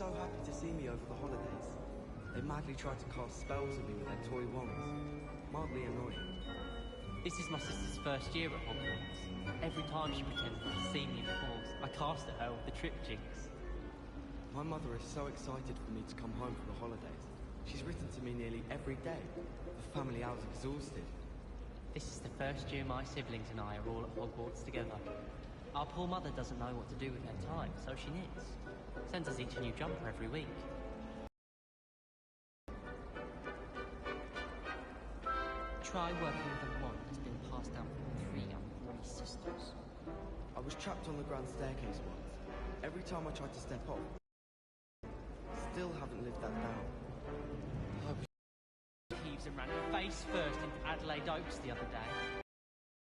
so happy to see me over the holidays. They madly try to cast spells at me with their toy wands. Mildly annoying. This is my sister's first year at Hogwarts. Every time she pretends not to see me in the halls, I cast at her with the trip jinx. My mother is so excited for me to come home for the holidays. She's written to me nearly every day. The family hour's exhausted. This is the first year my siblings and I are all at Hogwarts together. Our poor mother doesn't know what to do with her time, so she knits. Sends us each a new jumper every week. Try working with a wand that's been passed down from 3 unholy sisters. I was trapped on the grand staircase once. Every time I tried to step off, still haven't lived that down. Peeves and ran face first into Adelaide Oaks the other day.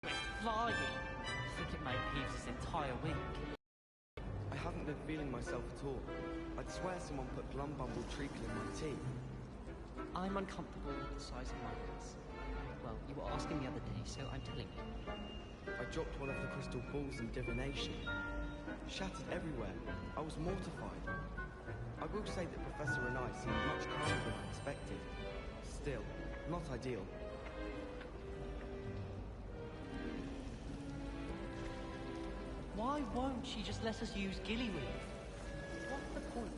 Went flying. I think it made Peeves his entire week. I haven't been feeling myself at all. I'd swear someone put Glumbumble treacle in my tea. I'm uncomfortable with the size of my ass. Well, you were asking the other day, so I'm telling you. I dropped one of the crystal balls in divination. Shattered everywhere. I was mortified. I will say that Professor and I seemed much calmer than I expected. Still, not ideal. Why won't she just let us use Gillyweed? What's the point?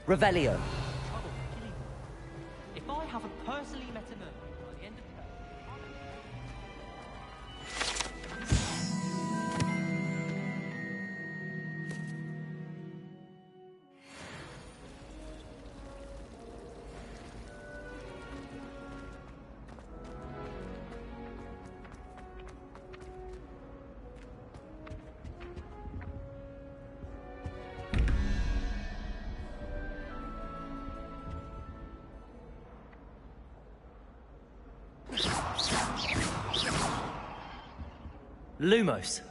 Revelio. Trouble killing me. If I haven't personally met a mermaid by the end of the Lumos.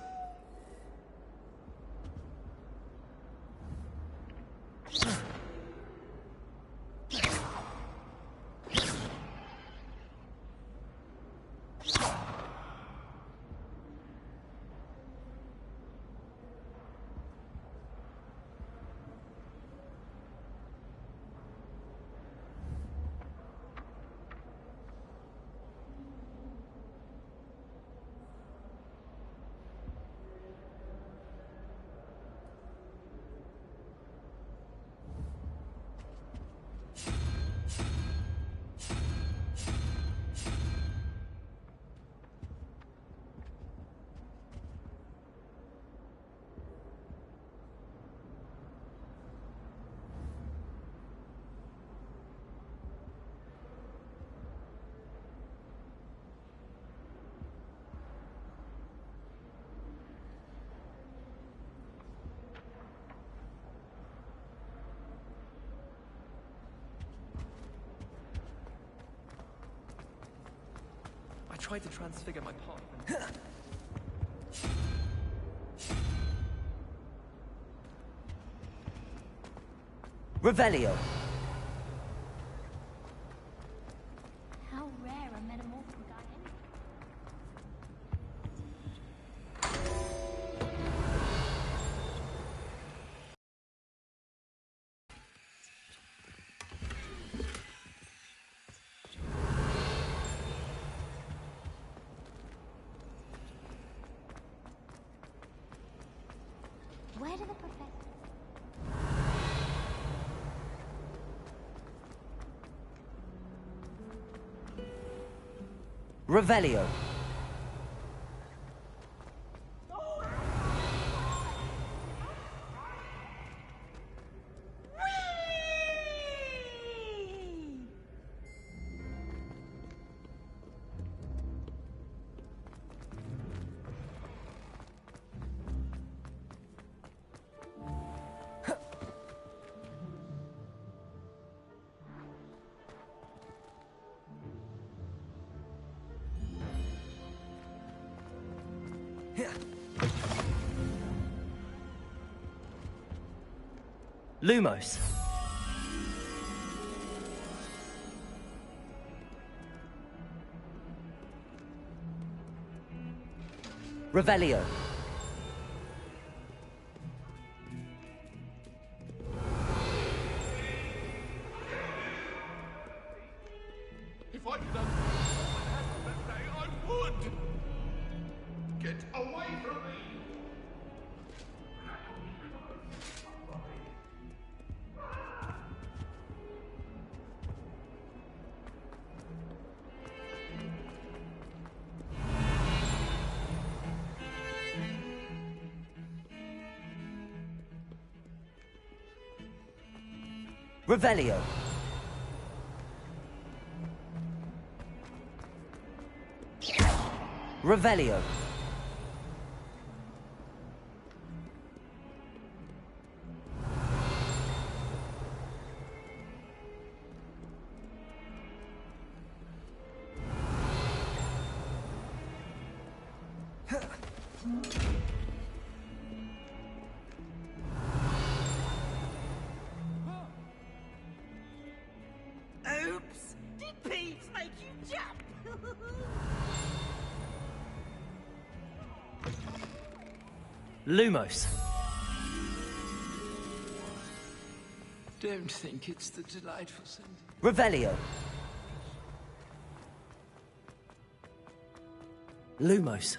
tried to transfigure my partner. Revelio. How rare a metamorphic guy anyway. Where do the professor... Revelio. Lumos. Revelio. If I could have that day, I would! Get away from me! Revelio. Revelio. Oops! Did Peeves make you jump? Lumos. Don't think it's the delightful scent. Revelio. Lumos.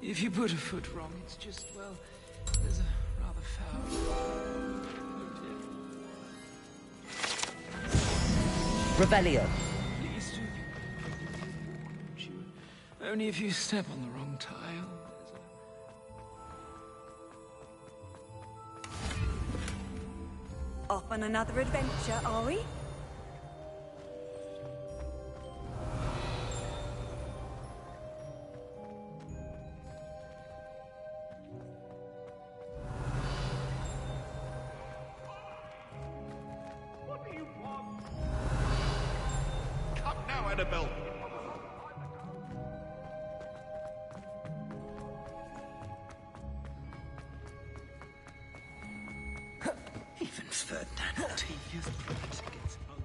If you put a foot wrong, it's just, well, there's a rather foul... Oh dear. Revelio. Please do. Won't you? Only if you step on the wrong tile. Off on another adventure, are we? What do you want? Come now, Annabelle! Even Ferdinand Octavius Pratt gets home.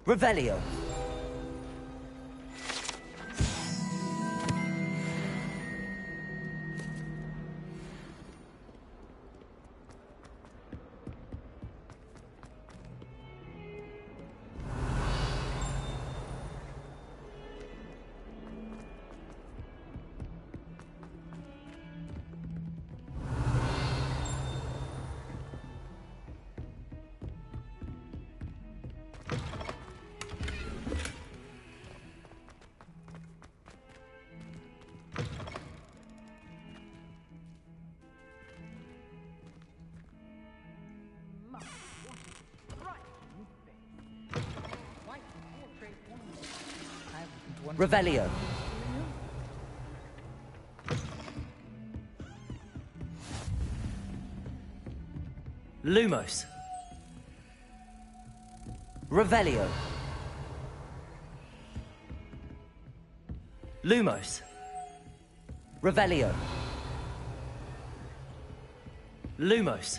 Revelio. Revelio. Lumos. Revelio. Lumos. Revelio. Lumos.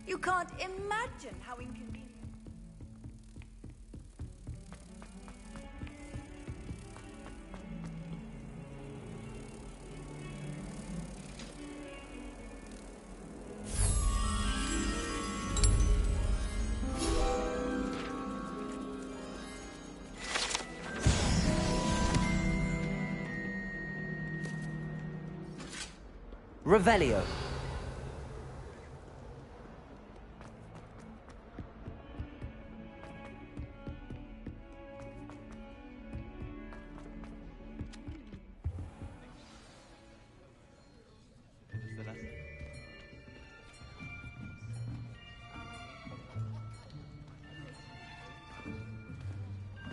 You can't imagine how inconvenient. Revelio.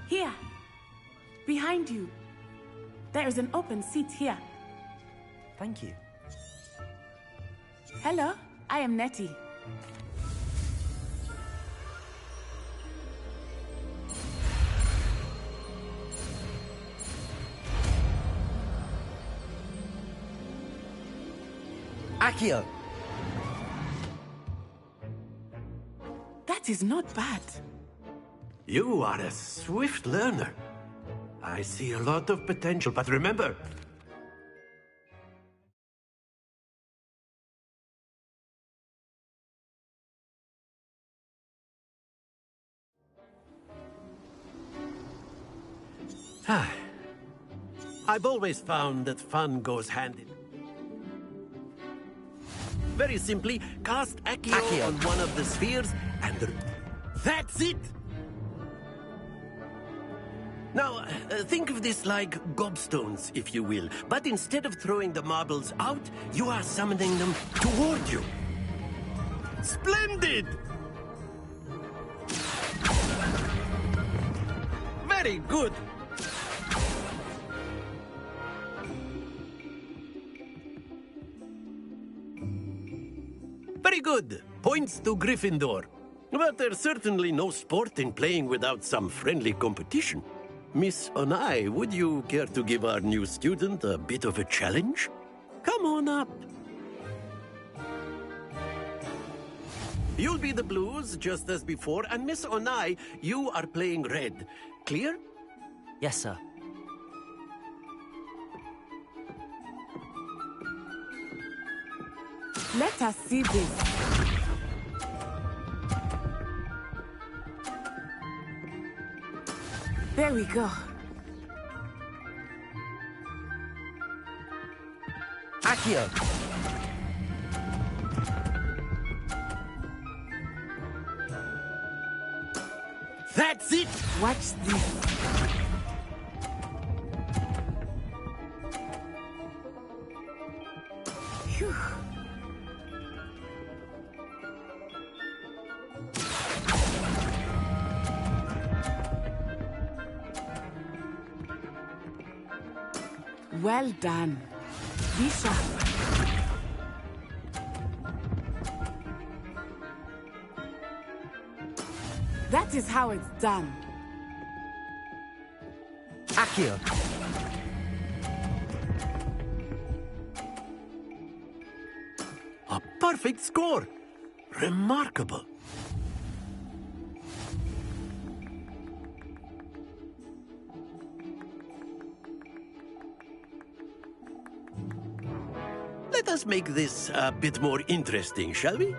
Here. Behind you. There is an open seat here. Thank you. Hello, I am Nettie. Accio. That is not bad. You are a swift learner. I see a lot of potential, but remember... I've always found that fun goes hand in... Very simply, cast Accio on one of the spheres, and that's it! Now, think of this like gobstones, if you will. But instead of throwing the marbles out, you are summoning them toward you. Splendid! Very good! Very good. Points to Gryffindor. But there's certainly no sport in playing without some friendly competition. Miss Onai, would you care to give our new student a bit of a challenge? Come on up. You'll be the blues, just as before, and Miss Onai, you are playing red. Clear? Yes, sir. Let us see this. There we go. Accio. That's it! Watch this. Phew. Well done. Be sharp. That is how it's done. Accio. A perfect score! Remarkable! Let us make this a bit more interesting, shall we?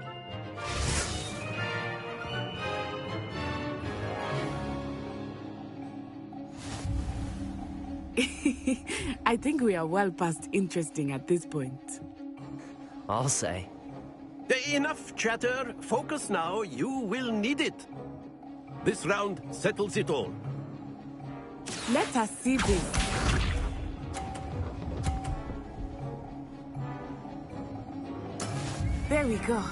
I think we are well past interesting at this point. I'll say. Enough chatter. Focus now. You will need it. This round settles it all. Let us see this. There we go.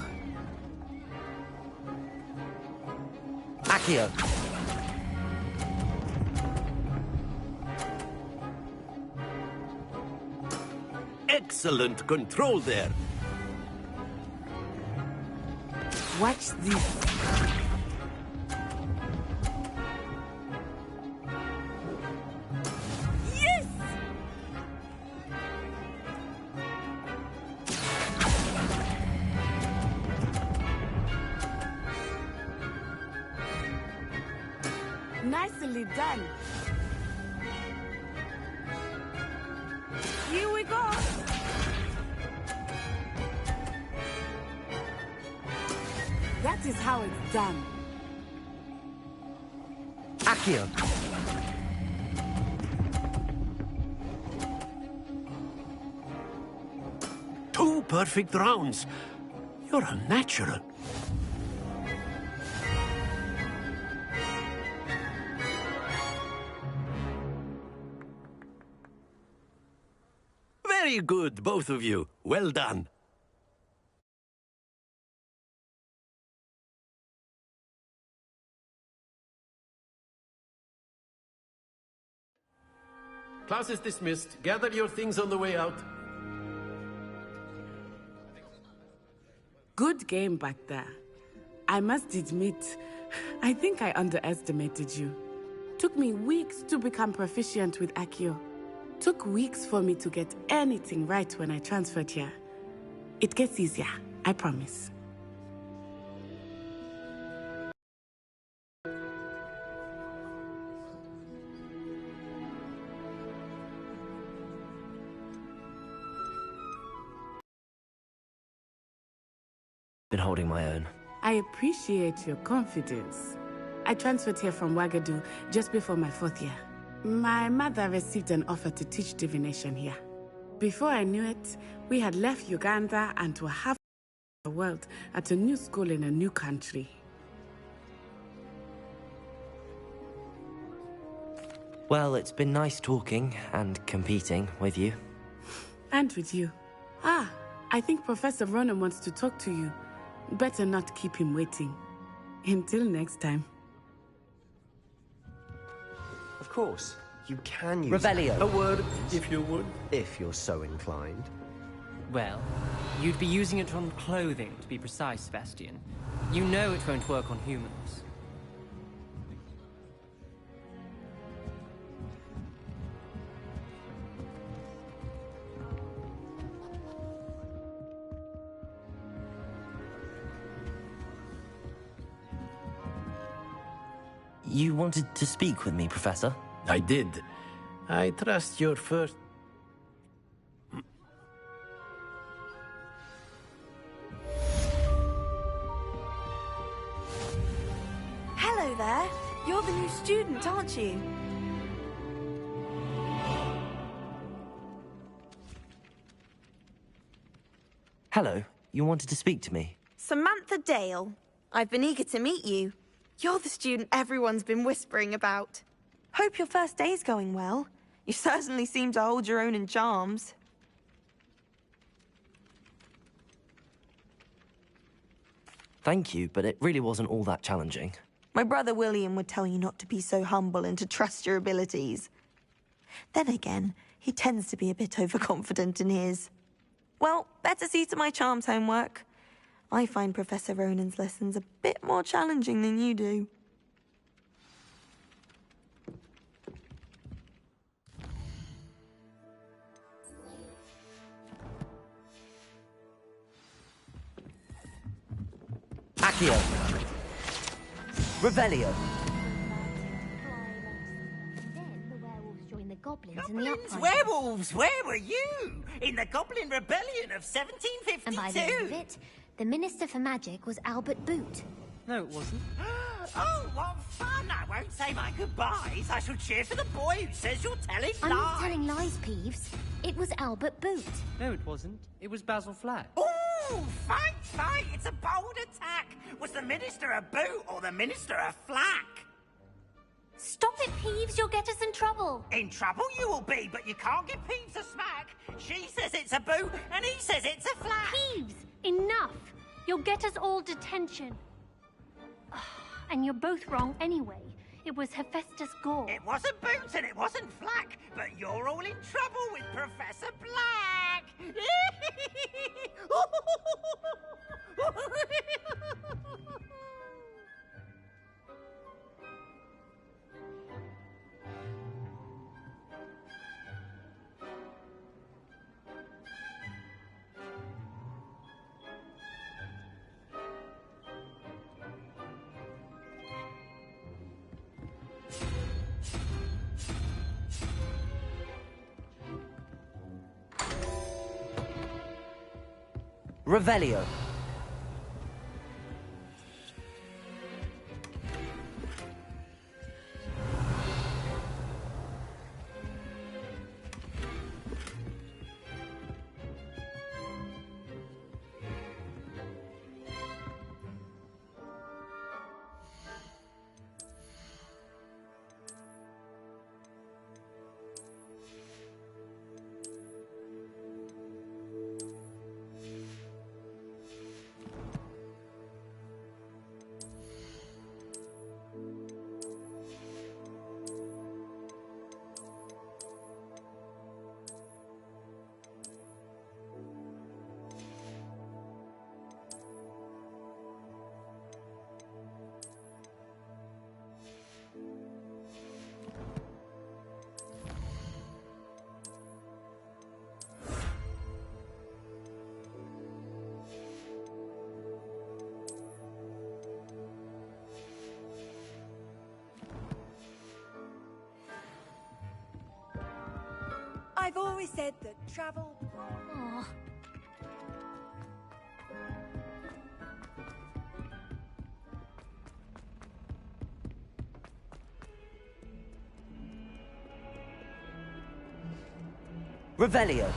Accio. excellent control there. Watch this. Yes! Nicely done. Here we go. That is how it's done. Accio. 2 perfect rounds. You're a natural. Very good, both of you. Well done. Class is dismissed. Gather your things on the way out. Good game back there. I must admit, I think I underestimated you. Took me weeks to become proficient with Accio. Took weeks for me to get anything right when I transferred here. It gets easier, I promise. Been holding my own. I appreciate your confidence. I transferred here from Ouagadougou just before my 4th year. My mother received an offer to teach divination here. Before I knew it, we had left Uganda and were half the world at a new school in a new country. Well, it's been nice talking and competing with you. And with you. Ah, I think Professor Ronan wants to talk to you. Better not keep him waiting. Until next time. Of course, you can use Revelio. A word, if you would. if you're so inclined. Well, you'd be using it on clothing, to be precise, Sebastian. You know it won't work on humans. You wanted to speak with me, Professor? I did. I trust your first... Hello there. You're the new student, aren't you? Hello. You wanted to speak to me? Samantha Dale. I've been eager to meet you. You're the student everyone's been whispering about. Hope your first day's going well. You certainly seem to hold your own in charms. Thank you, but it really wasn't all that challenging. My brother William would tell you not to be so humble and to trust your abilities. Then again, he tends to be a bit overconfident in his. Well, better see to my charms homework. I find Professor Ronan's lessons a bit more challenging than you do. Accio. Revelio. Then the werewolves joined the goblins in the Goblins, uprising. werewolves, where were you? In the Goblin Rebellion of 1752? And by the end of it, the Minister for Magic was Albert Boot. No, it wasn't. Oh, what fun! I won't say my goodbyes. I shall cheer for the boy who says you're telling I'm lies. not telling lies, Peeves. It was Albert Boot. No, it wasn't. It was Basil Flack. Ooh, fight, fight! It's a bold attack. Was the Minister a boot or the Minister a flack? Stop it, Peeves. You'll get us in trouble. In trouble you will be, but you can't give Peeves a smack. She says it's a boot, and he says it's a flack. Peeves, enough. You'll get us all detention. And you're both wrong anyway. It was Hephaestus Gore. It wasn't boot and it wasn't flack, but you're all in trouble with Professor Black. Revelio. I've always said that travel... Oh. Revelio.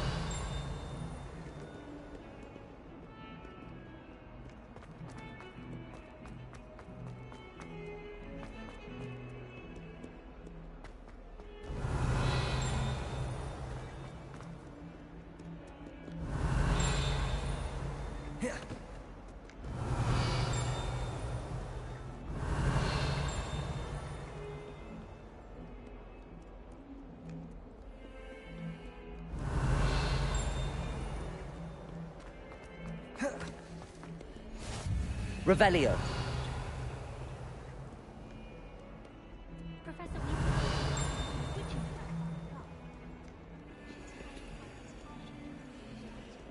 Revelio. Professor,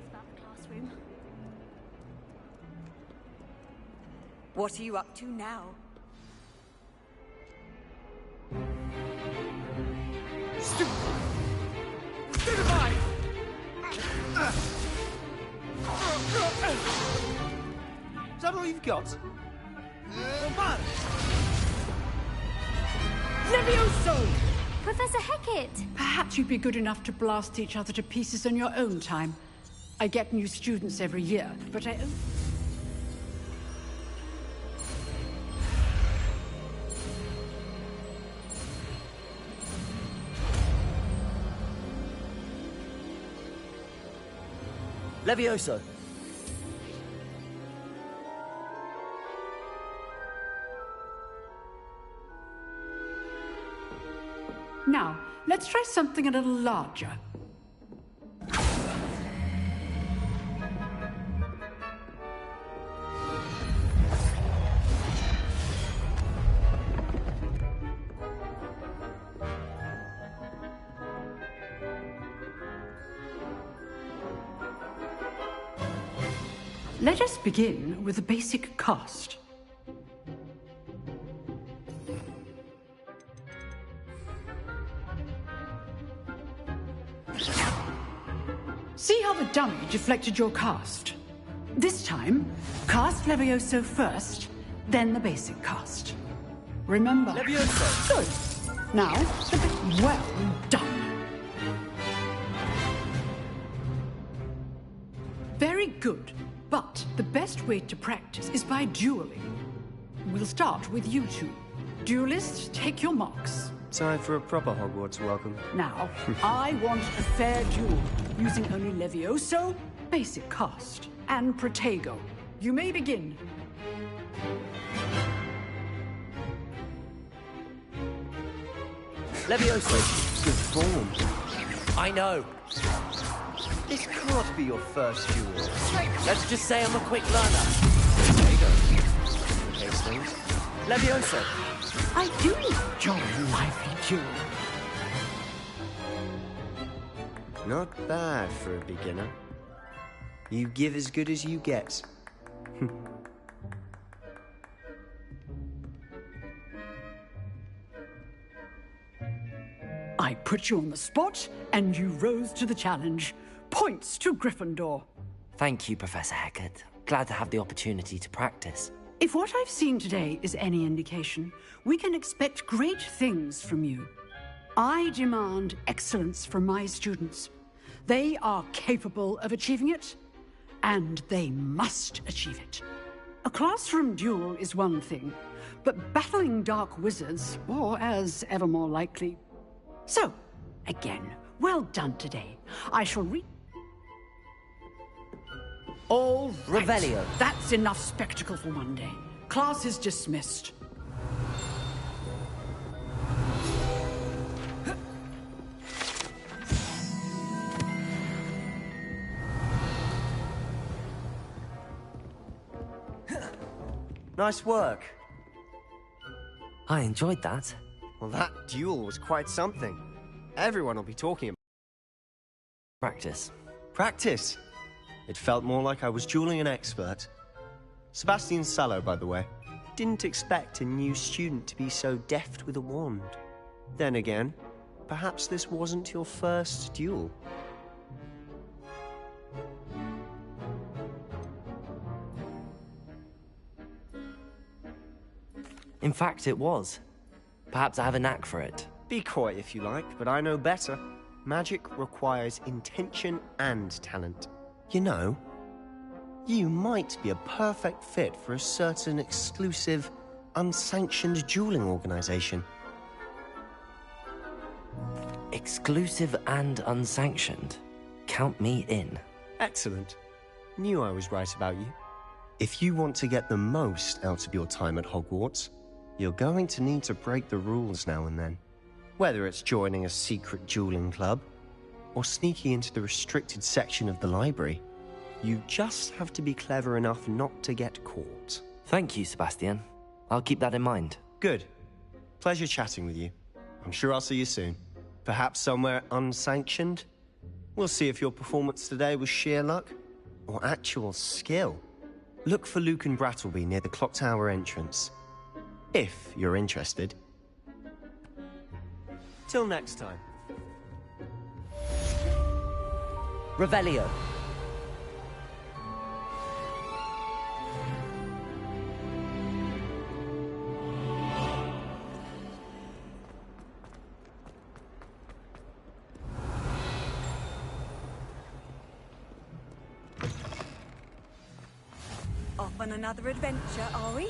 about the classroom. What are you up to now? Stupefy! Is that all you've got? Levioso! Professor Hecat! Perhaps you'd be good enough to blast each other to pieces on your own time. I get new students every year, but I... Levioso. Now, let's try something a little larger. Let us begin with the basic cast. See how the dummy deflected your cast? This time, cast Levioso first, then the basic cast. Remember? Levioso! Good. Now, the bit well done. Very good. But the best way to practice is by dueling. We'll start with you two. Duelists, take your marks. Time for a proper Hogwarts welcome. Now, I want a fair duel, using only Levioso, basic cast, and Protego. You may begin. Levioso. Good form. I know. This can't be your first duel. Let's just say I'm a quick learner. There you go. Case things. Levioso. I do enjoy a lively duel. Not bad for a beginner. You give as good as you get. I put you on the spot, and you rose to the challenge. Points to Gryffindor. Thank you, Professor Hecat. Glad to have the opportunity to practice. If what I've seen today is any indication, we can expect great things from you. I demand excellence from my students. They are capable of achieving it, and they must achieve it. A classroom duel is one thing, but battling dark wizards, or as ever more likely. So, again, well done today. I shall All right. Revelio. That's enough spectacle for one day. Class is dismissed. Nice work. I enjoyed that. Well, that duel was quite something. Everyone will be talking about Practice. practice. It felt more like I was dueling an expert. Sebastian Sallow, by the way. Didn't expect a new student to be so deft with a wand. Then again, perhaps this wasn't your first duel. In fact, it was. Perhaps I have a knack for it. Be coy if you like, but I know better. Magic requires intention and talent. You know, you might be a perfect fit for a certain exclusive, unsanctioned dueling organization. Exclusive and unsanctioned. Count me in. Excellent. Knew I was right about you. If you want to get the most out of your time at Hogwarts, you're going to need to break the rules now and then. Whether it's joining a secret dueling club, or sneaking into the restricted section of the library, you just have to be clever enough not to get caught. Thank you, Sebastian. I'll keep that in mind. Good. Pleasure chatting with you. I'm sure I'll see you soon. Perhaps somewhere unsanctioned? We'll see if your performance today was sheer luck, or actual skill. Look for Luke and Brattleby near the Clock Tower entrance. If you're interested. Till next time. Revelio. Off on another adventure, are we?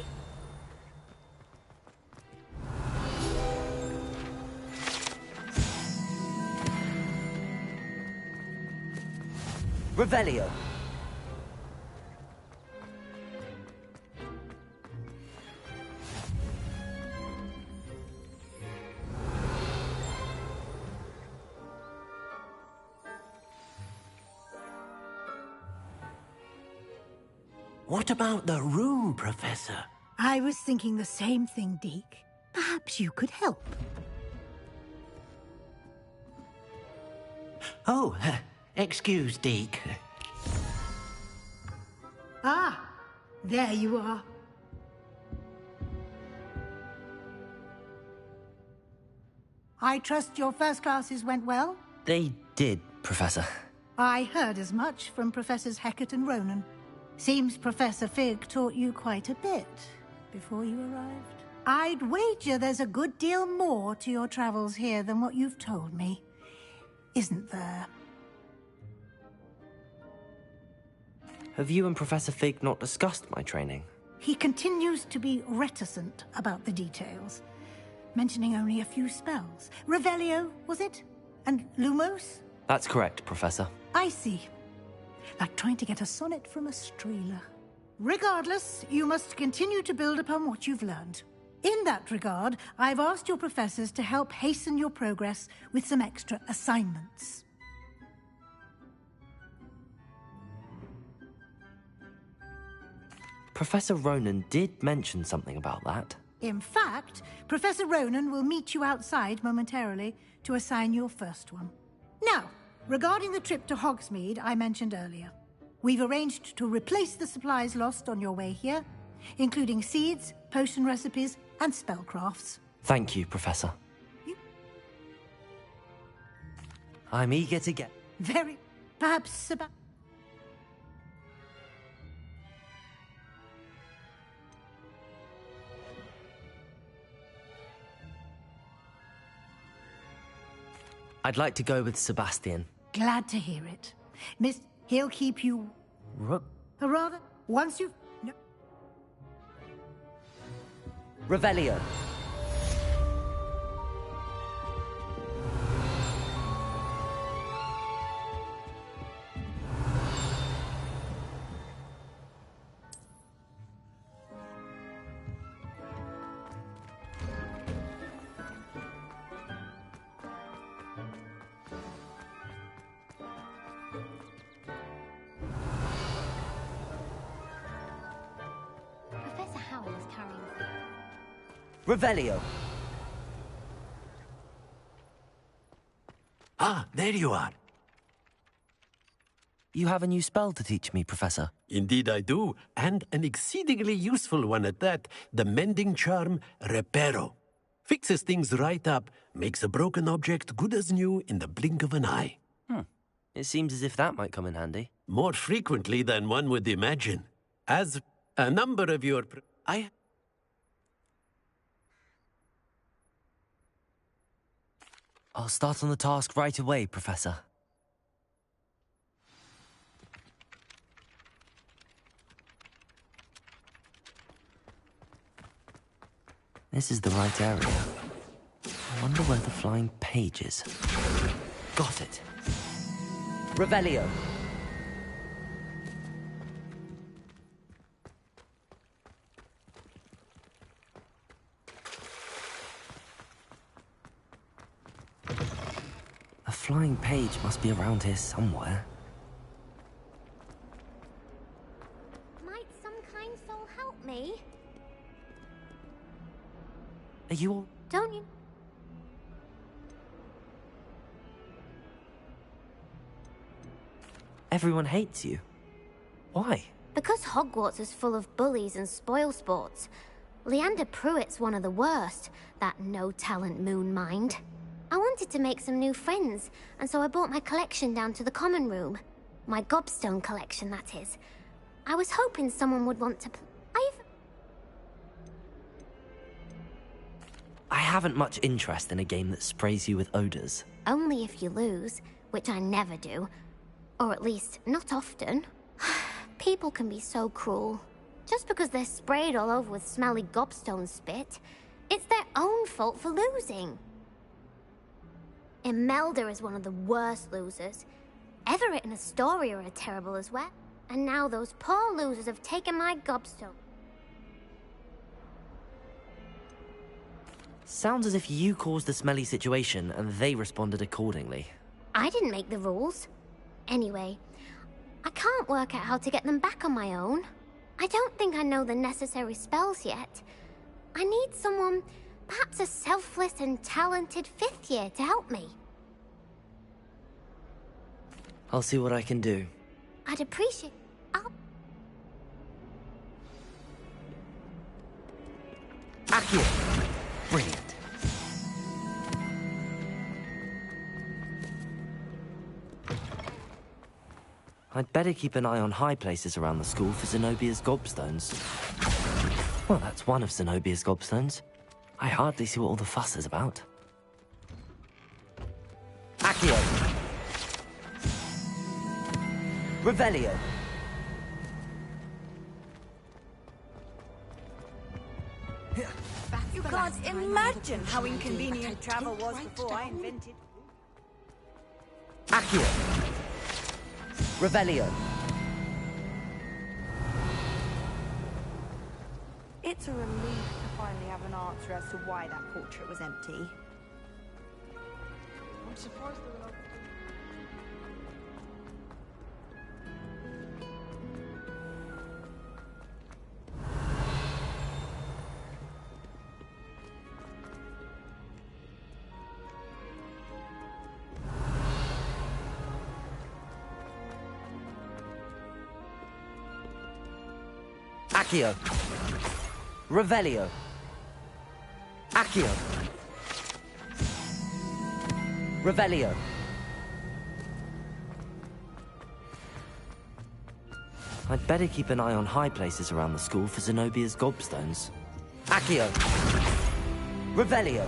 Revelio. What about the room, Professor? I was thinking the same thing, Deke. Perhaps you could help. Oh, excuse, Deke. Ah, there you are. I trust your first classes went well? They did, Professor. I heard as much from Professors Hecat and Ronan. Seems Professor Fig taught you quite a bit before you arrived. I'd wager there's a good deal more to your travels here than what you've told me. Isn't there? Have you and Professor Fig not discussed my training? He continues to be reticent about the details, mentioning only a few spells. Revelio, was it? And Lumos? That's correct, Professor. I see. Like trying to get a sonnet from a streeler. Regardless, you must continue to build upon what you've learned. In that regard, I've asked your professors to help hasten your progress with some extra assignments. Professor Ronan did mention something about that. In fact, Professor Ronan will meet you outside momentarily to assign your first one. Now, regarding the trip to Hogsmeade I mentioned earlier, we've arranged to replace the supplies lost on your way here, including seeds, potion recipes, and spellcrafts. Thank you, Professor. I'm eager to get... Perhaps about... I'd like to go with Sebastian. Glad to hear it. Miss, he'll keep you... Rather, once you've... No. Revelio. Revelio. Ah, there you are. You have a new spell to teach me, Professor. Indeed I do, and an exceedingly useful one at that. The mending charm, Reparo. Fixes things right up, makes a broken object good as new in the blink of an eye. It seems as if that might come in handy. More frequently than one would imagine. As a number of your... I'll start on the task right away, Professor. This is the right area. I wonder where the flying page is. Got it. Revelio. A flying page must be around here somewhere. Might some kind soul help me? Are you all... Don't you... Everyone hates you. Why? Because Hogwarts is full of bullies and spoilsports. Leander Pruitt's one of the worst, that no-talent moon mind. I wanted to make some new friends, and so I brought my collection down to the common room. My gobstone collection, that is. I was hoping someone would want to I haven't much interest in a game that sprays you with odors. Only if you lose, which I never do. Or at least, not often. People can be so cruel. Just because they're sprayed all over with smelly gobstone spit, it's their own fault for losing. Imelda is one of the worst losers. Everett and Astoria are terrible as well. And now those poor losers have taken my gobstone. Sounds as if you caused the smelly situation and they responded accordingly. I didn't make the rules. Anyway, I can't work out how to get them back on my own. I don't think I know the necessary spells yet. I need someone, perhaps a selfless and talented 5th year to help me. I'll see what I can do. I'd appreciate... Accio! Brilliant. I'd better keep an eye on high places around the school for Zenobia's gobstones. Well, that's one of Zenobia's gobstones. I hardly see what all the fuss is about. Accio! Revelio! You can't imagine how inconvenient travel was before I invented... Accio! Revelio! It's a relief to finally have an answer as to why that portrait was empty. I'm surprised they're not... Accio. Revelio. Accio. Revelio. I'd better keep an eye on high places around the school for Zenobia's gobstones. Accio. Revelio.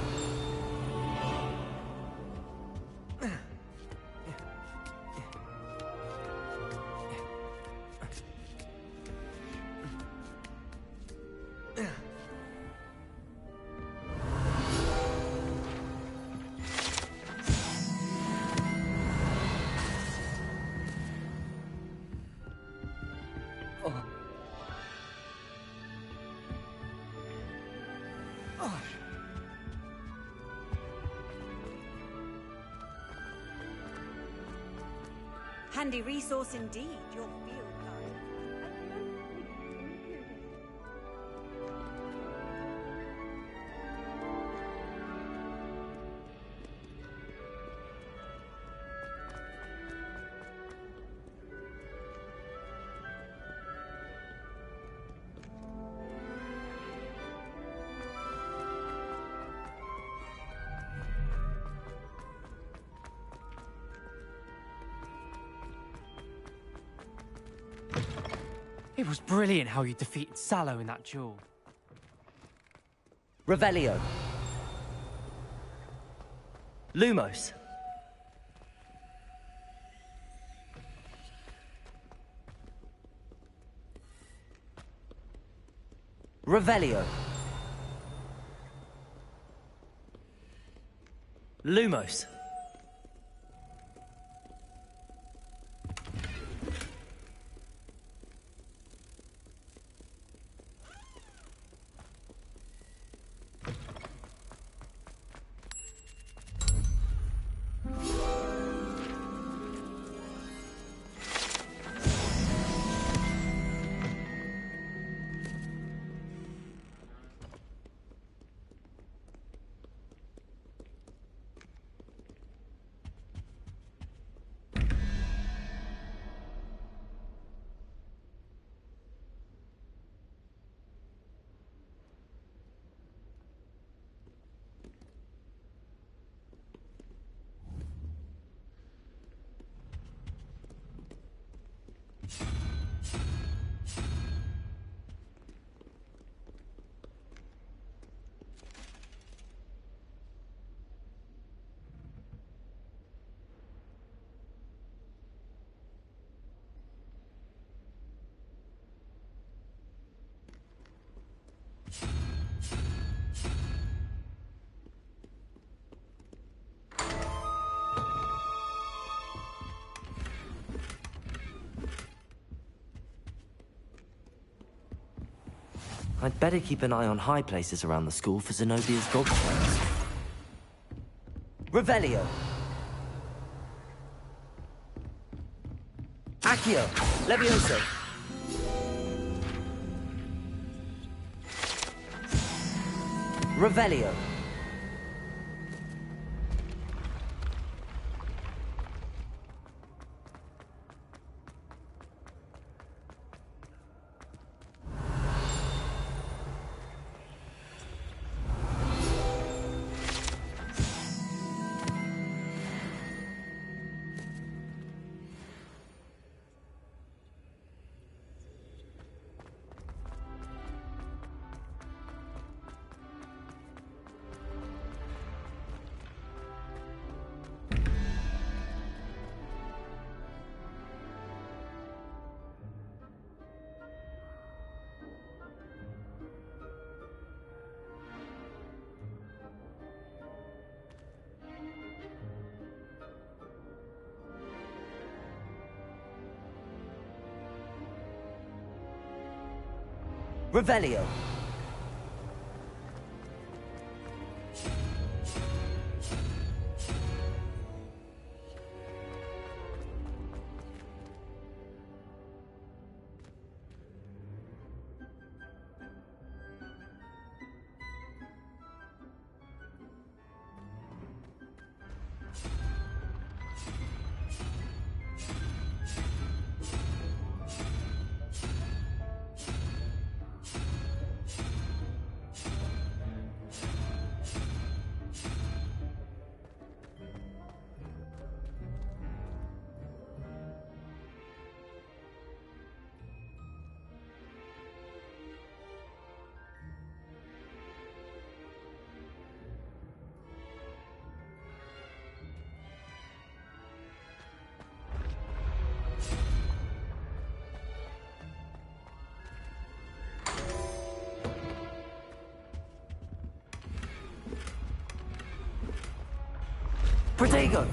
Handy resource indeed, your field guide. It was brilliant how you defeated Sallow in that duel. Revelio. Lumos. Revelio. Lumos. I'd better keep an eye on high places around the school for Zenobia's gobstones. Revelio. Accio. Levioso. Revelio. Revelio. Protego!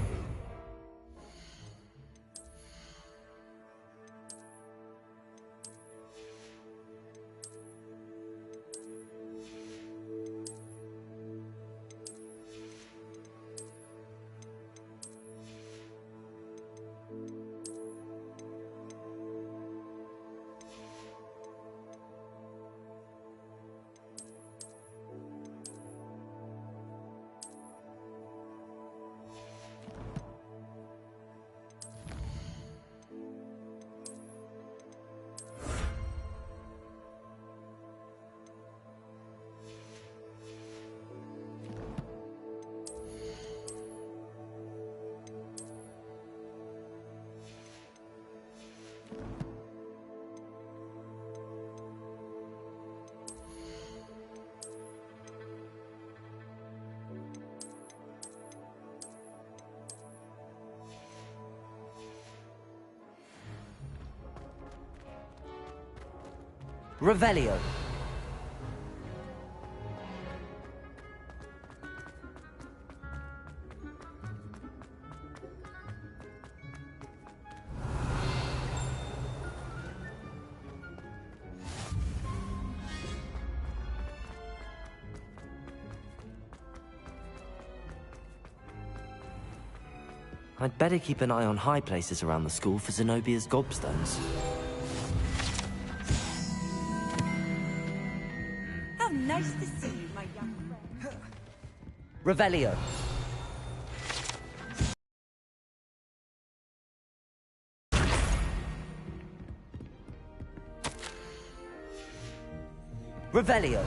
Revelio. I'd better keep an eye on high places around the school for Zenobia's gobstones. How nice to see you, my young friend. Revelio. Revelio.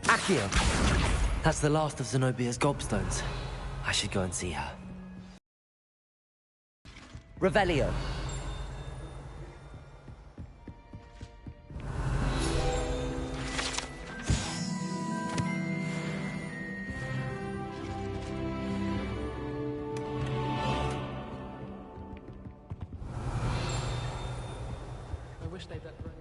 Accio. That's the last of Zenobia's gobstones. I should go and see her. Revelio. I wish they'd let rain.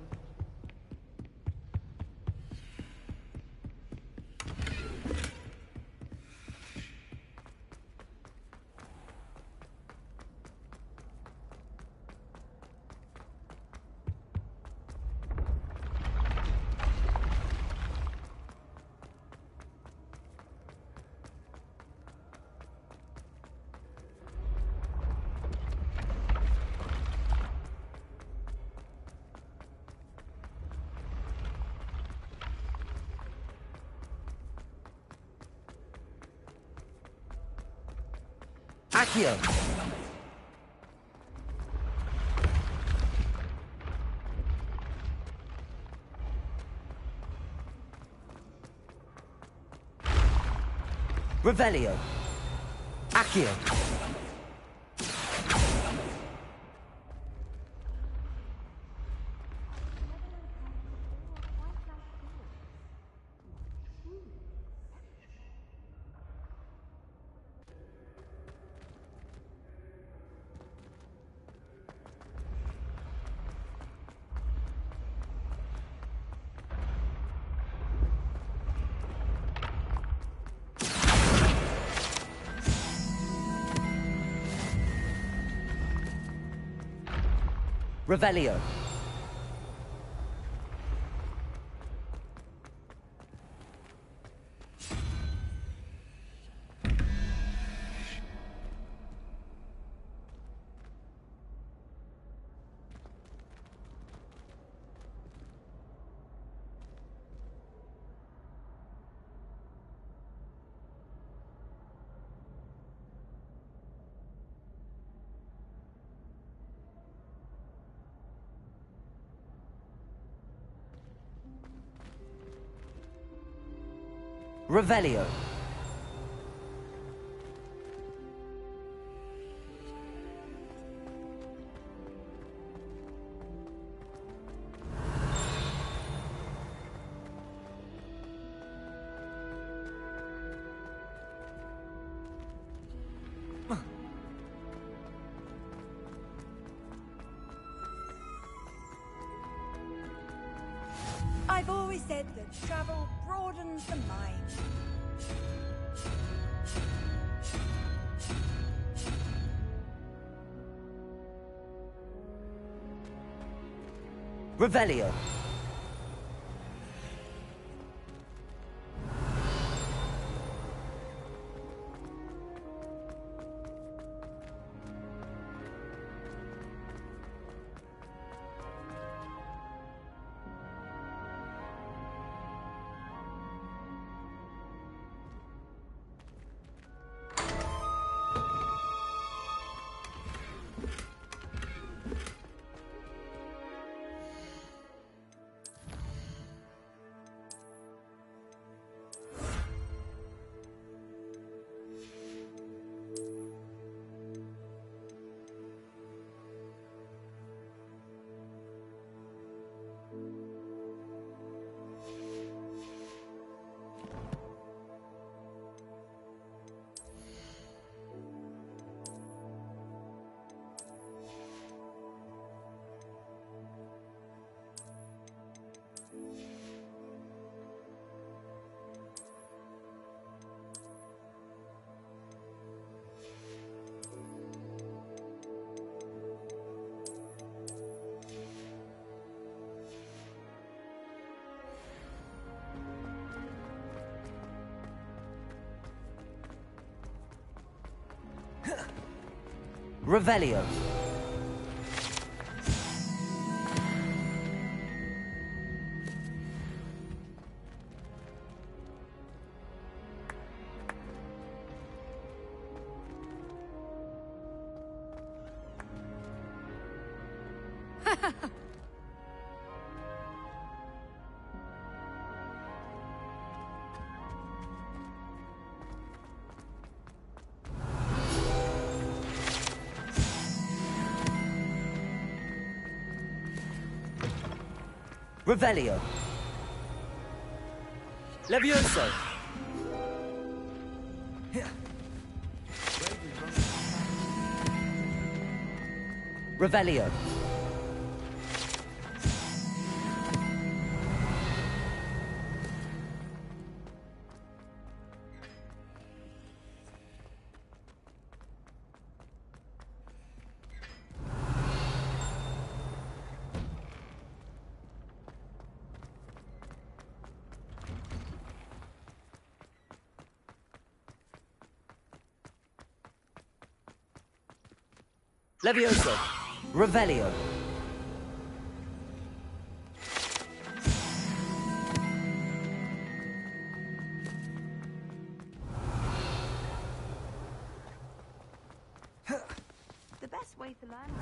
Accio. Revelio. Accio. Revelio. Revelio. always said that travel broadens the mind. Revelio. Revelio. Revelio. Levioso. Revelio. Levioso. Revelio. The best way to learn.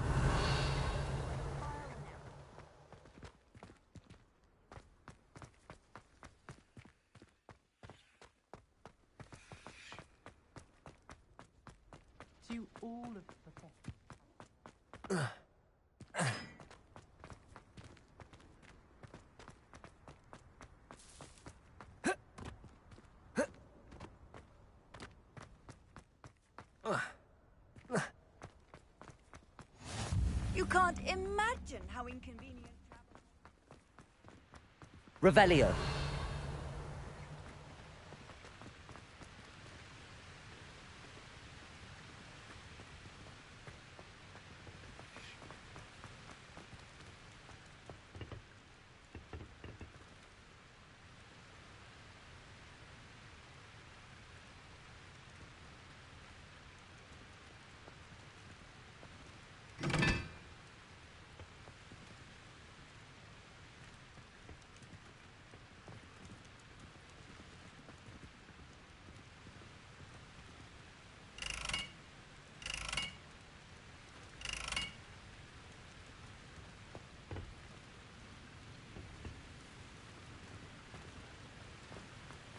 To all of the You can't imagine how inconvenient travel. Revelio.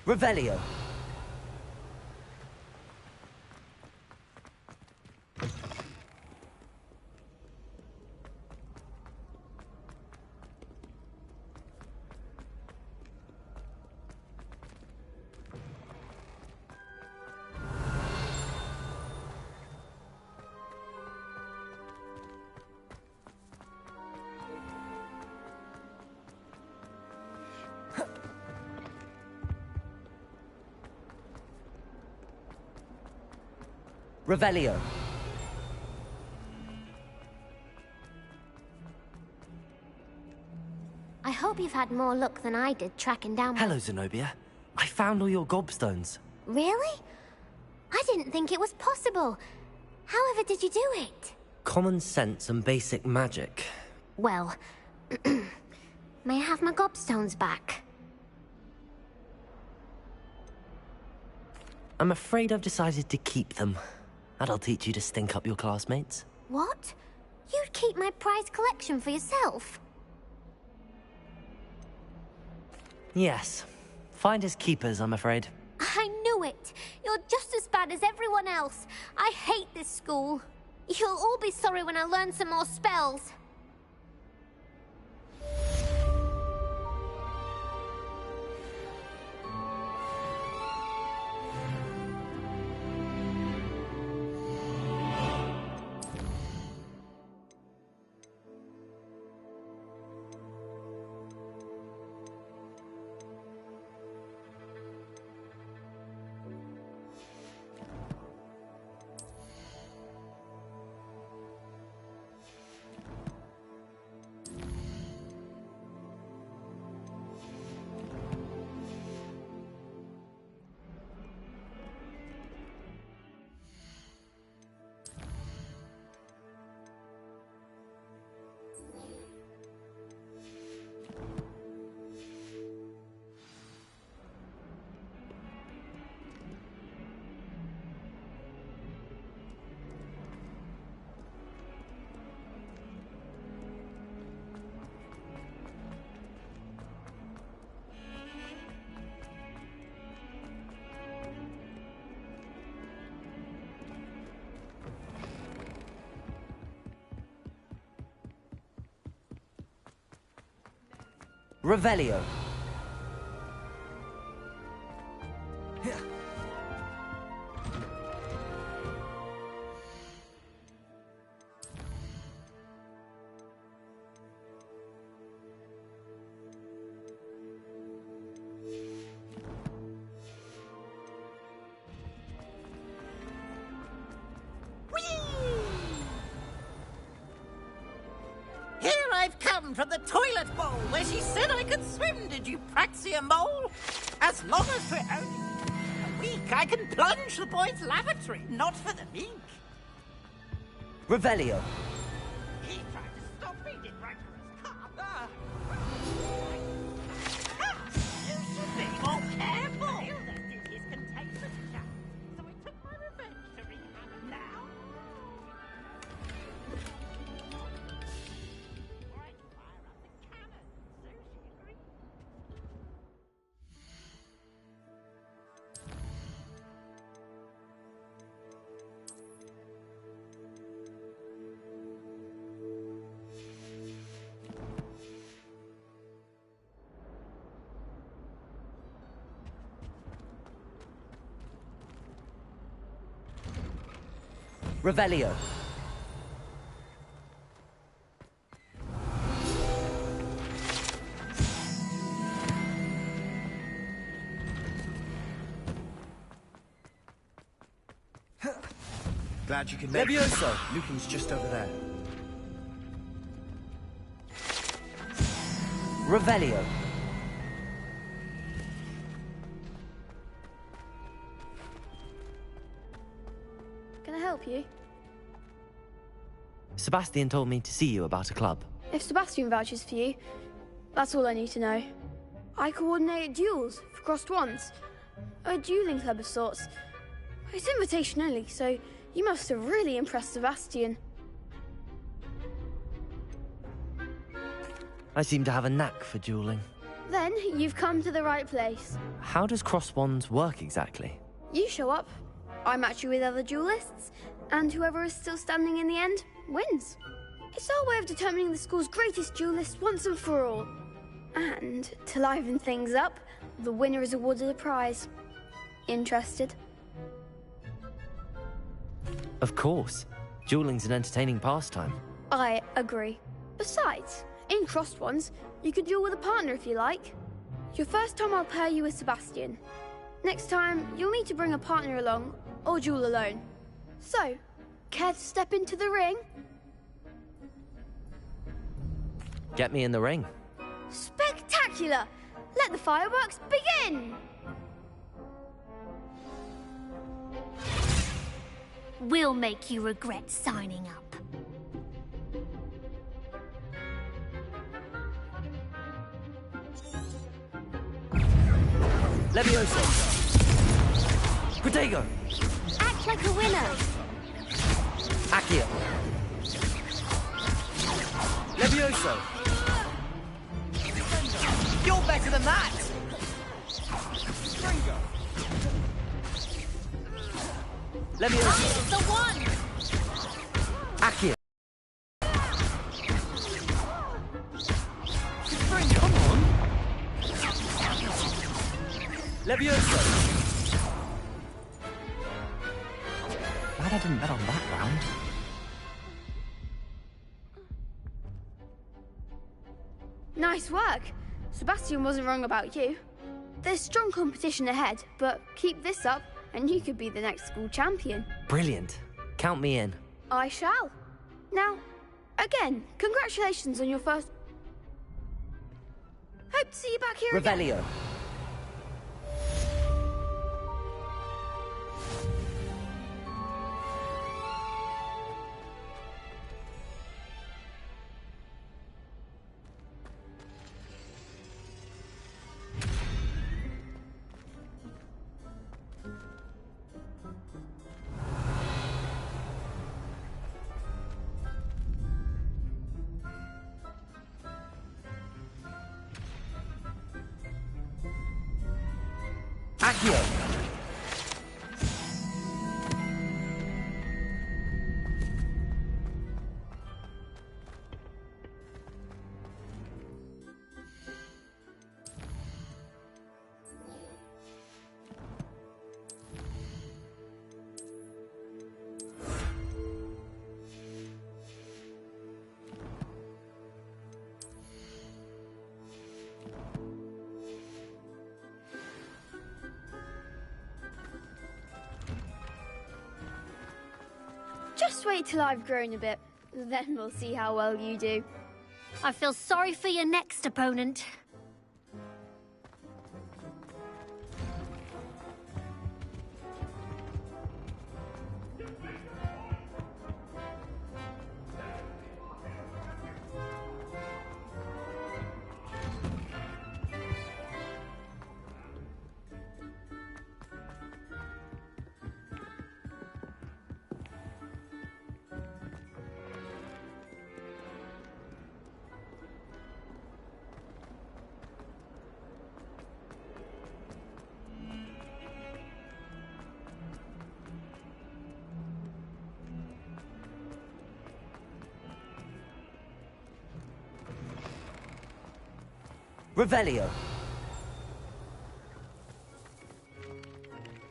Revelio. Revelio. I hope you've had more luck than I did tracking down my... Hello, Zenobia. I found all your gobstones. Really? I didn't think it was possible. However did you do it? Common sense and basic magic. Well, may I have my gobstones back? I'm afraid I've decided to keep them. That'll teach you to stink up your classmates. What? You'd keep my prized collection for yourself? Yes. Finders keepers, I'm afraid. I knew it! You're just as bad as everyone else. I hate this school. You'll all be sorry when I learn some more spells. Revelio. I've come from the toilet bowl where she said I could swim, did you praxia mole? As long as for only a week I can plunge the boy's lavatory, not for the meek. Revelio. He tried to stop me, did Rancorous Carp. You should be more careful. I knew that did his containment chap, so I took my revenge to wreak havoc now. Revelio. Glad you can make it. Levioso. Lucan's just over there. Revelio. Can I help you? Sebastian told me to see you about a club. If Sebastian vouches for you, that's all I need to know. I coordinate duels for crossed wands. A dueling club of sorts. It's invitation only, so you must have really impressed Sebastian. I seem to have a knack for dueling. Then you've come to the right place. How does cross wands work exactly? You show up, I match you with other duelists, and whoever is still standing in the end wins. It's our way of determining the school's greatest duelist once and for all. And to liven things up, the winner is awarded a prize. Interested? Of course. Dueling's an entertaining pastime. I agree. Besides, in crossed ones, you can duel with a partner if you like. Your first time I'll pair you with Sebastian. Next time, you'll need to bring a partner along, or duel alone. So, care to step into the ring? Get me in the ring. Spectacular! Let the fireworks begin! We'll make you regret signing up. Levioso! Protego! Act like a winner! Accio! Levioso! You're better than that! Levioso! The one! Accio! Spring, come on! Levioso! Glad I didn't bet on that round. Nice work. Sebastian wasn't wrong about you. There's strong competition ahead, but keep this up and you could be the next school champion. Brilliant. Count me in. I shall. Now, again, congratulations on your first... Hope to see you back here again. Revelio. Accio! Just wait till I've grown a bit. Then we'll see how well you do. I feel sorry for your next opponent. Revelio.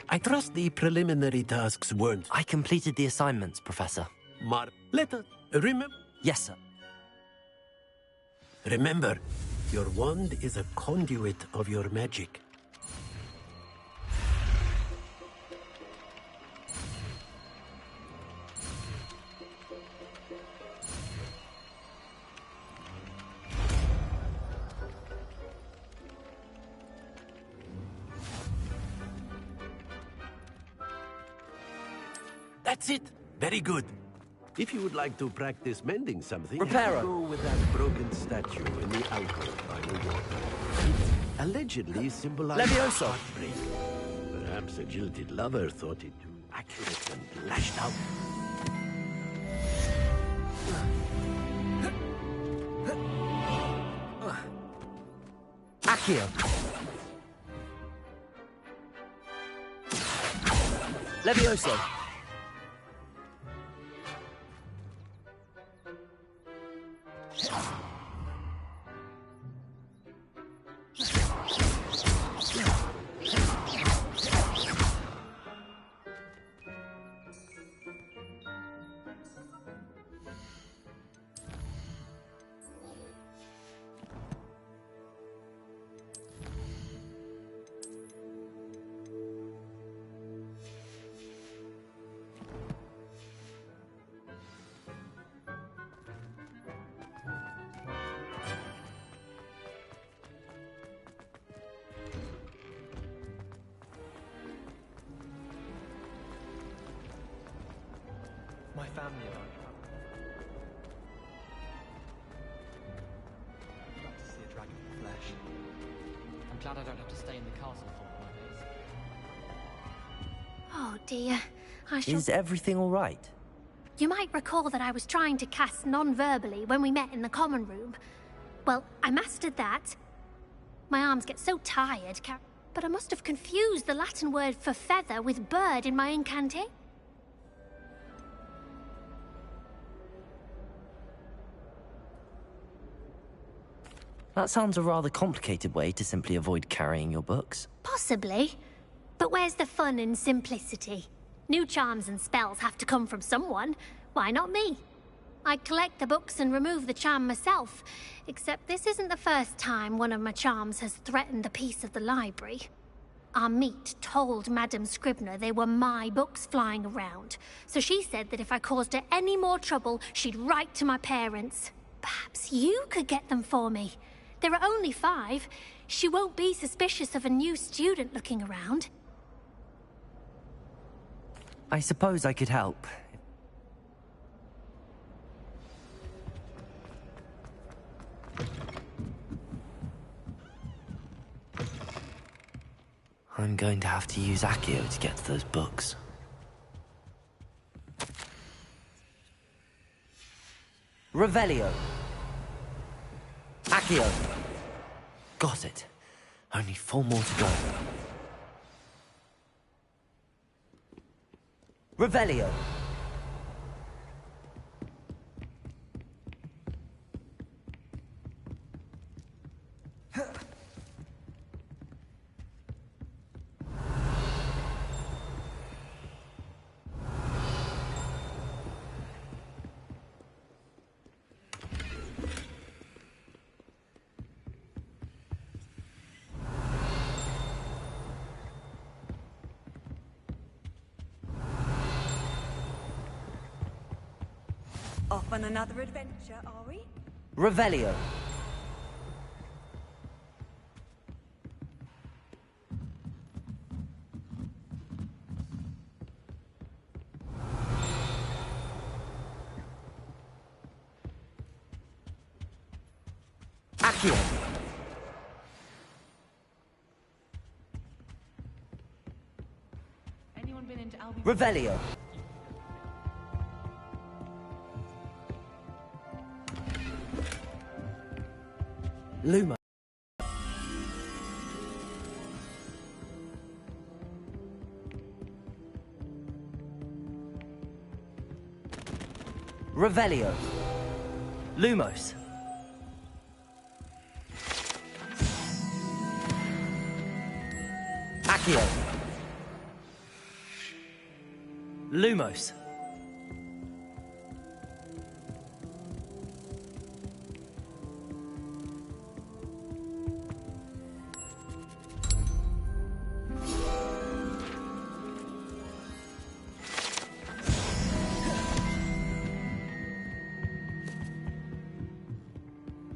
I trust the preliminary tasks weren't... I completed the assignments, Professor. Let us... Remember... Yes, sir. Remember, your wand is a conduit of your magic. That's it. Very good. If you would like to practice mending something, Reparo. go with that broken statue in the alcove by the water. It allegedly symbolizes Levioso. heartbreak. Perhaps a jilted lover thought it too accurate and lashed out. Accio. Levioso. My family and I. I'd like to see a dragon in the flesh. I'm glad I don't have to stay in the castle for one of those. Oh dear. I shall... Is everything all right? You might recall that I was trying to cast non-verbally when we met in the common room. Well, I mastered that. My arms get so tired, but I must have confused the Latin word for feather with bird in my incantation. That sounds a rather complicated way to simply avoid carrying your books. Possibly. But where's the fun in simplicity? New charms and spells have to come from someone. Why not me? I collect the books and remove the charm myself. Except this isn't the first time one of my charms has threatened a piece of the library. Our meet told Madame Scribner they were my books flying around. So she said that if I caused her any more trouble, she'd write to my parents. Perhaps you could get them for me. There are only 5. She won't be suspicious of a new student looking around. I suppose I could help. I'm going to have to use Accio to get to those books. Revelio. Accio. Got it. Only 4 more to go. Revelio. Off on another adventure, are we? Revelio. Accio. Anyone been into Albion? Revelio. Luma. Revelio. Lumos. Accio. Lumos.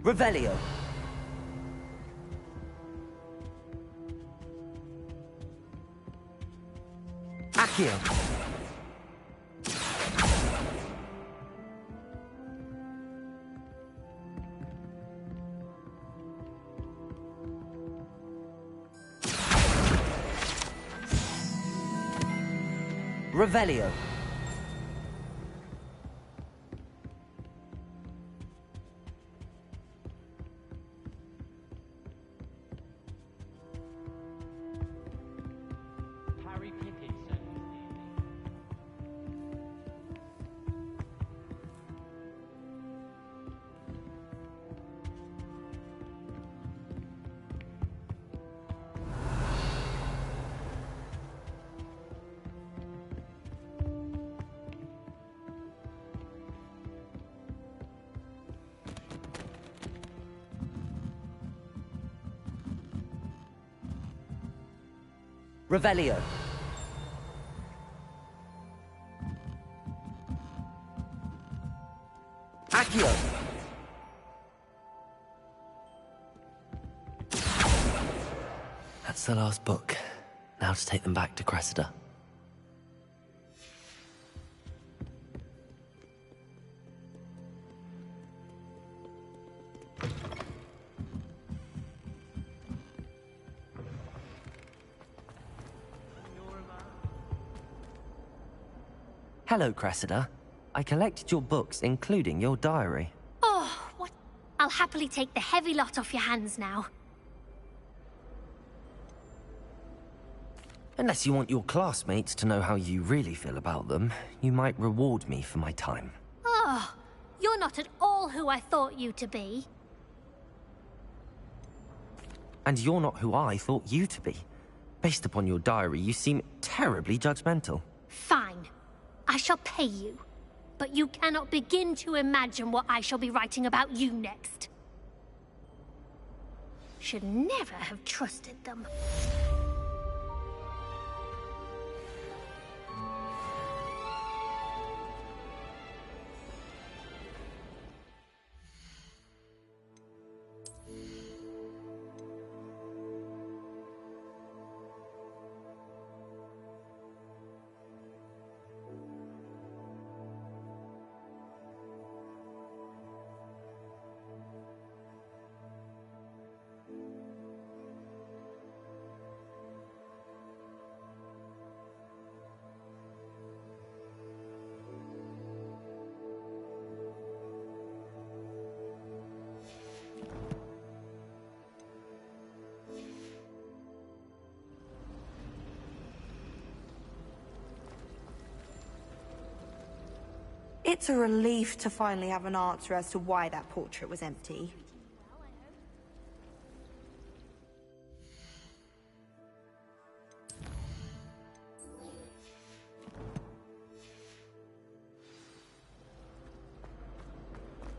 Revelio. Accio. Revelio. Harry Pippin sent me. Revelio. Accio. That's the last book. Now to take them back to Cressida. Hello, Cressida. I collected your books, including your diary. Oh, what? I'll happily take the heavy lot off your hands now. Unless you want your classmates to know how you really feel about them, you might reward me for my time. Oh, you're not at all who I thought you to be. And you're not who I thought you to be. Based upon your diary, you seem terribly judgmental. Fine. I shall pay you. But you cannot begin to imagine what I shall be writing about you next. Should never have trusted them. It's a relief to finally have an answer as to why that portrait was empty.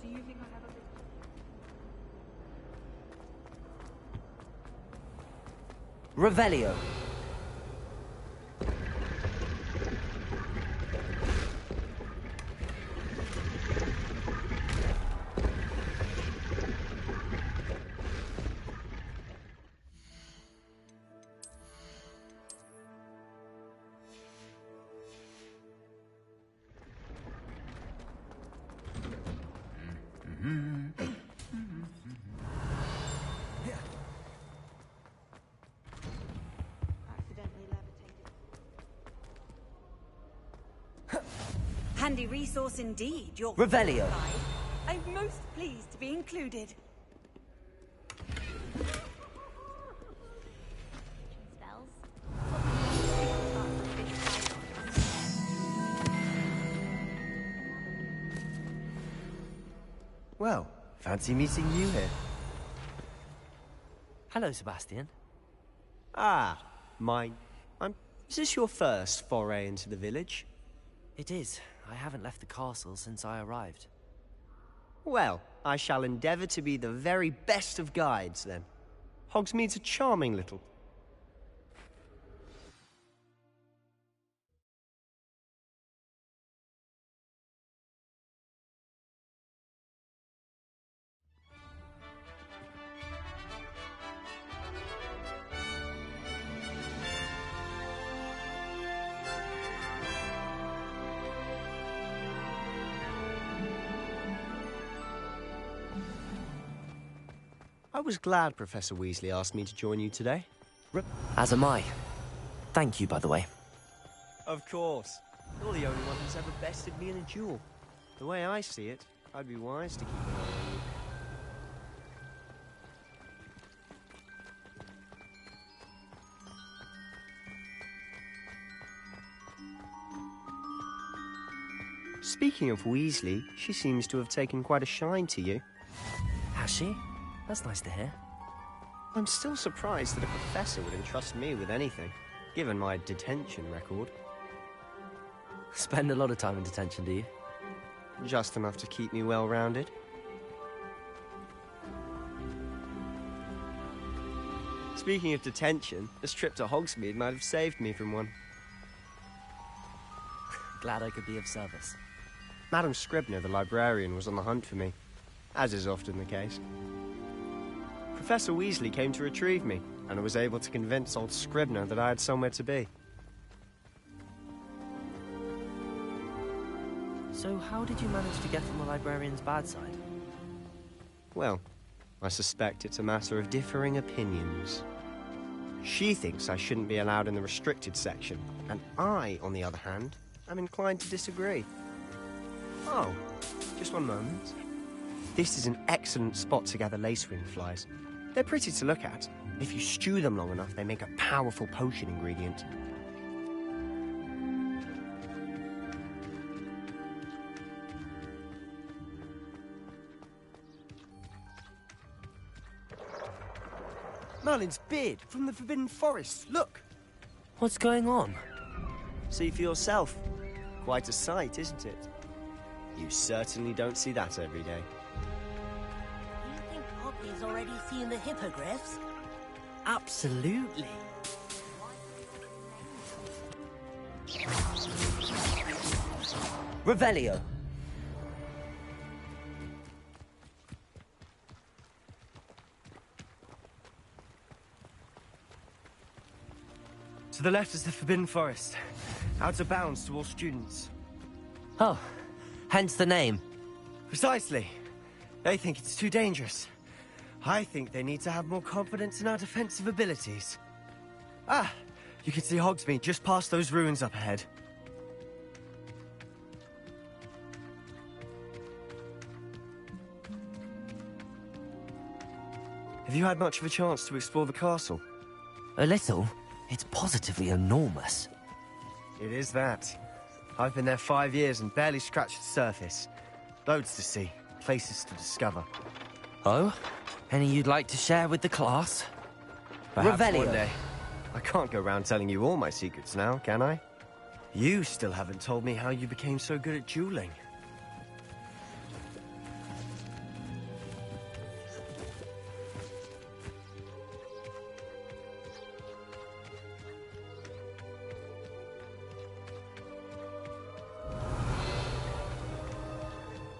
Do you think I have a bit... Revelio. Handy resource indeed, your Revelio. guide. I'm most pleased to be included. Well, fancy meeting you here. Hello, Sebastian. Ah, is this your first foray into the village? It is. I haven't left the castle since I arrived. Well, I shall endeavour to be the very best of guides, then. Hogsmeade's a charming little... I was glad Professor Weasley asked me to join you today. As am I. Thank you, by the way. Of course. You're the only one who's ever bested me in a duel. The way I see it, I'd be wise to keep an eye on you. Speaking of Weasley, she seems to have taken quite a shine to you. Has she? That's nice to hear. I'm still surprised that a professor would entrust me with anything, given my detention record. Spend a lot of time in detention, do you? Just enough to keep me well-rounded. Speaking of detention, this trip to Hogsmeade might have saved me from one. Glad I could be of service. Madam Scribner, the librarian, was on the hunt for me, as is often the case. Professor Weasley came to retrieve me, and I was able to convince old Scribner that I had somewhere to be. So how did you manage to get on the librarian's bad side? Well, I suspect it's a matter of differing opinions. She thinks I shouldn't be allowed in the restricted section, and I, on the other hand, I'm inclined to disagree. Oh, just one moment. This is an excellent spot to gather lacewing flies. They're pretty to look at. If you stew them long enough, they make a powerful potion ingredient. Merlin's beard from the Forbidden Forest. Look! What's going on? See for yourself. Quite a sight, isn't it? You certainly don't see that every day. You think Poppy's already seen the hippogriffs? Absolutely. Revelio. To the left is the Forbidden Forest. Out of bounds to all students. Oh, hence the name. Precisely. They think it's too dangerous. I think they need to have more confidence in our defensive abilities. Ah, you can see Hogsmeade just past those ruins up ahead. Have you had much of a chance to explore the castle? A little. It's positively enormous. It is that. I've been there 5 years and barely scratched the surface. Loads to see, places to discover. Oh? Any you'd like to share with the class? Perhaps Revelio. one day. I can't go around telling you all my secrets now, can I? You still haven't told me how you became so good at dueling.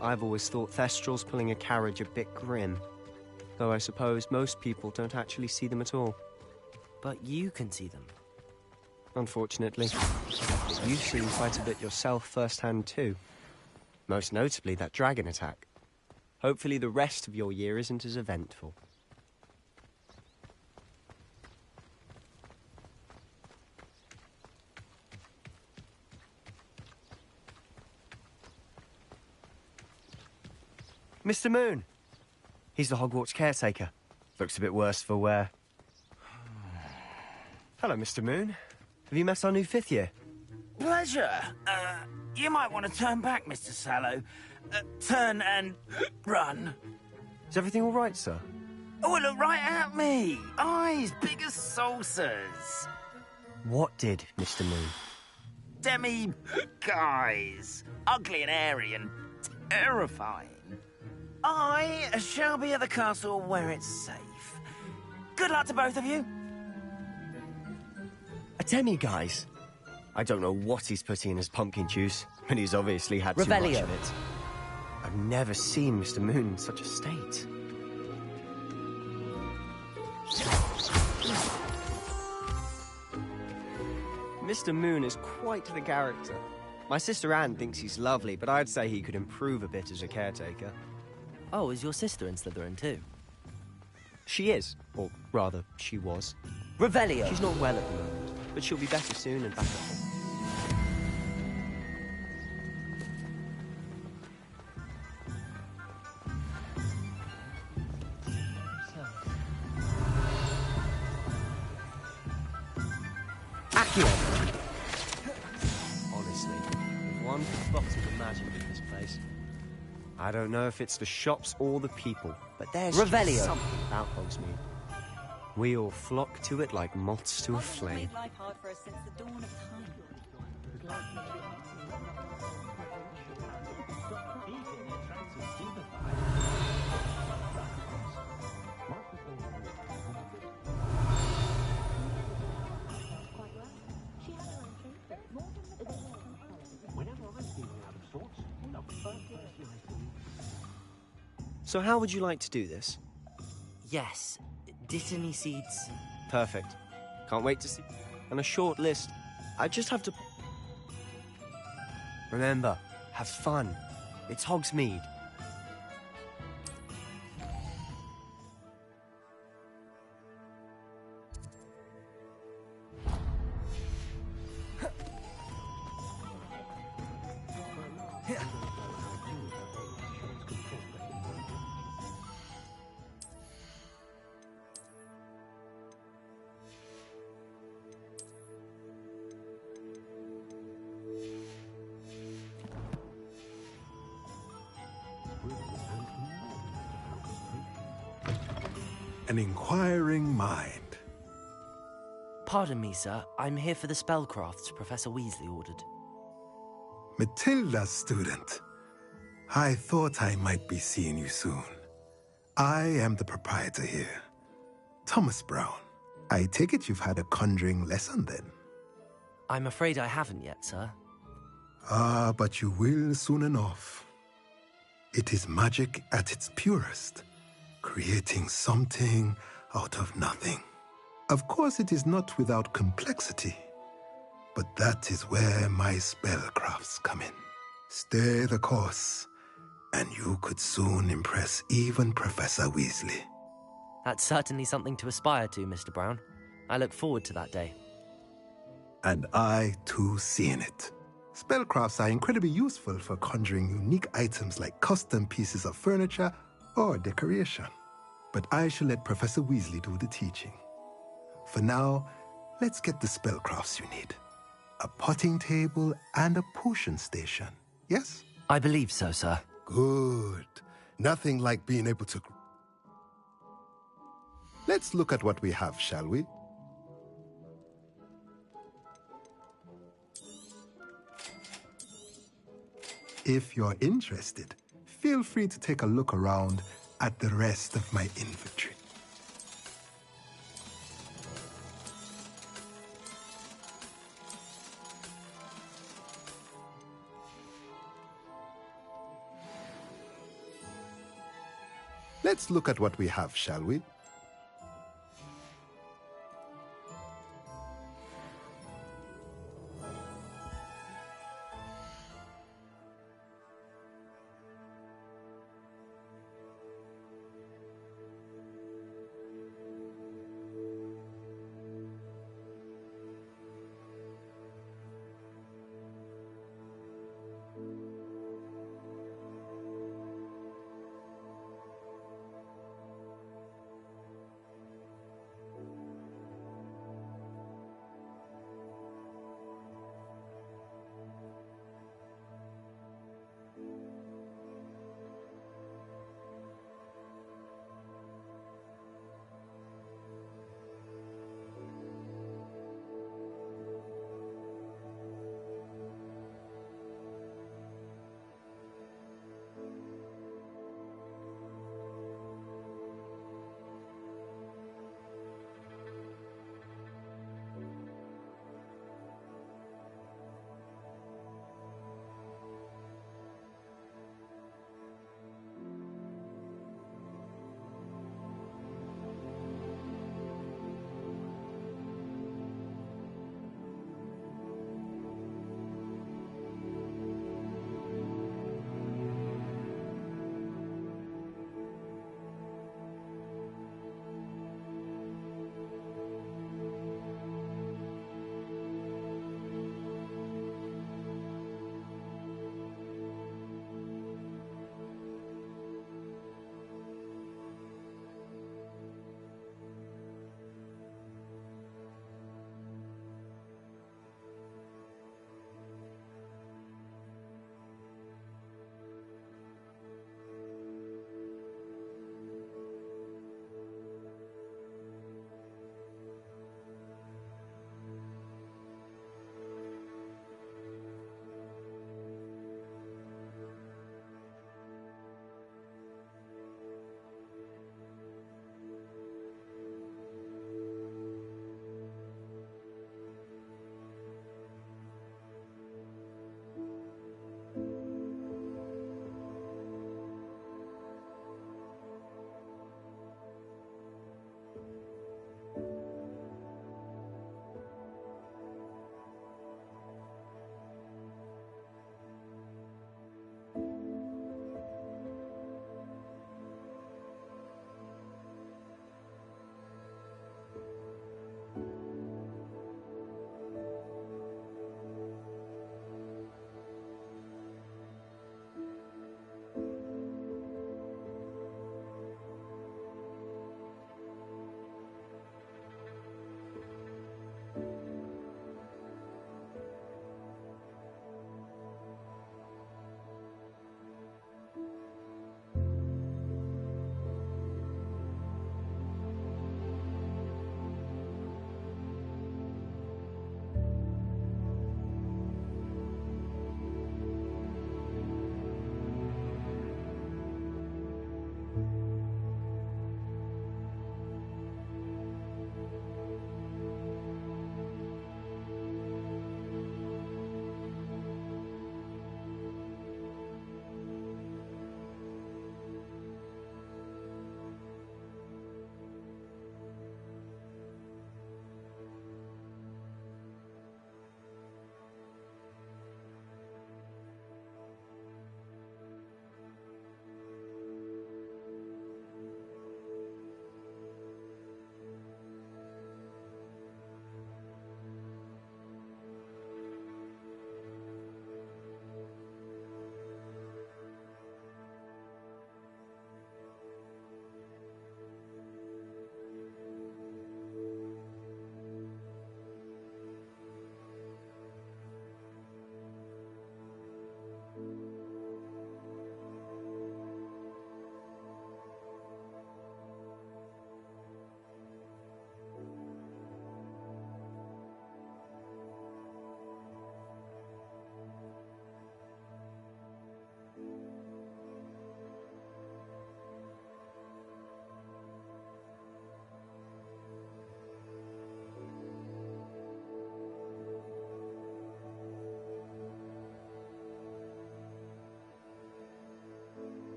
I've always thought Thestrals pulling a carriage a bit grim. Though I suppose most people don't actually see them at all. But you can see them. Unfortunately. But you've seen quite a bit yourself firsthand too. Most notably that dragon attack. Hopefully the rest of your year isn't as eventful. Mr. Moon. He's the Hogwarts caretaker. Looks a bit worse for wear. Hello, Mr. Moon. Have you met our new 5th year? Pleasure. You might want to turn back, Mr. Sallow. Turn and run. Is everything all right, sir? Oh, look right at me. Eyes big as saucers. What did, Mr. Moon? Demi-guys. Ugly and airy and terrifying. I shall be at the castle where it's safe. Good luck to both of you. A demi-guise? I don't know what he's putting in his pumpkin juice, but he's obviously had too much Revelio. of it. I've never seen Mr. Moon in such a state. Mr. Moon is quite the character. My sister Anne thinks he's lovely, but I'd say he could improve a bit as a caretaker. Oh, is your sister in Slytherin too? She is, or rather, she was. Revelio. She's not well at the moment, but she'll be better soon and back up. Accio! Honestly, if one could bottle the magic in this place. I don't know if it's the shops or the people, but there's Revelio. just something about Hogsmeade. We all flock to it like moths to a flame. Made life hard for us since the dawn of time. So how would you like to do this? Yes. Dittany seeds. Perfect. Can't wait to see. And a short list. I just have to... Remember, have fun. It's Hogsmeade. An inquiring mind. Pardon me, sir. I'm here for the spellcrafts Professor Weasley ordered. Matilda's student. I thought I might be seeing you soon. I am the proprietor here, Thomas Brown. I take it you've had a conjuring lesson then? I'm afraid I haven't yet, sir. Ah, but you will soon enough. It is magic at its purest, creating something out of nothing. Of course, it is not without complexity, but that is where my spellcrafts come in. Stay the course, and you could soon impress even Professor Weasley. That's certainly something to aspire to, Mr. Brown. I look forward to that day. And I, too, seeing it. Spellcrafts are incredibly useful for conjuring unique items like custom pieces of furniture or decoration. But I shall let Professor Weasley do the teaching. For now, let's get the spellcrafts you need. A potting table and a potion station, yes? I believe so, sir. Good. Nothing like being able to... Let's look at what we have, shall we? If you're interested, feel free to take a look around at the rest of my inventory. Let's look at what we have, shall we?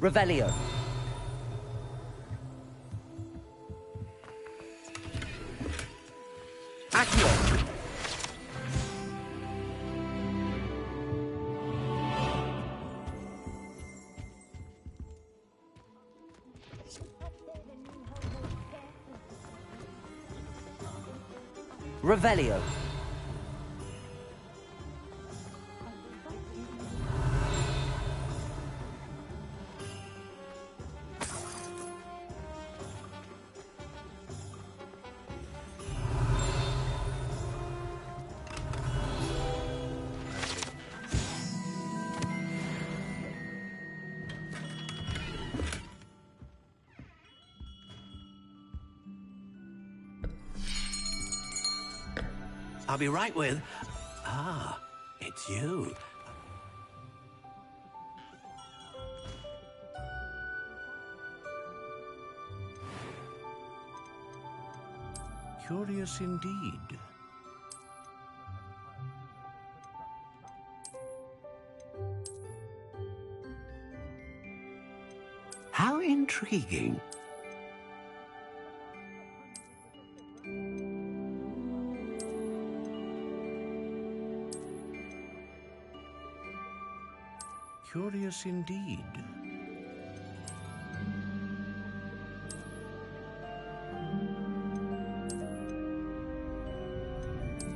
Revelio. Accio. Revelio. I'll be right with... Ah, it's you. Curious indeed. How intriguing. Curious indeed.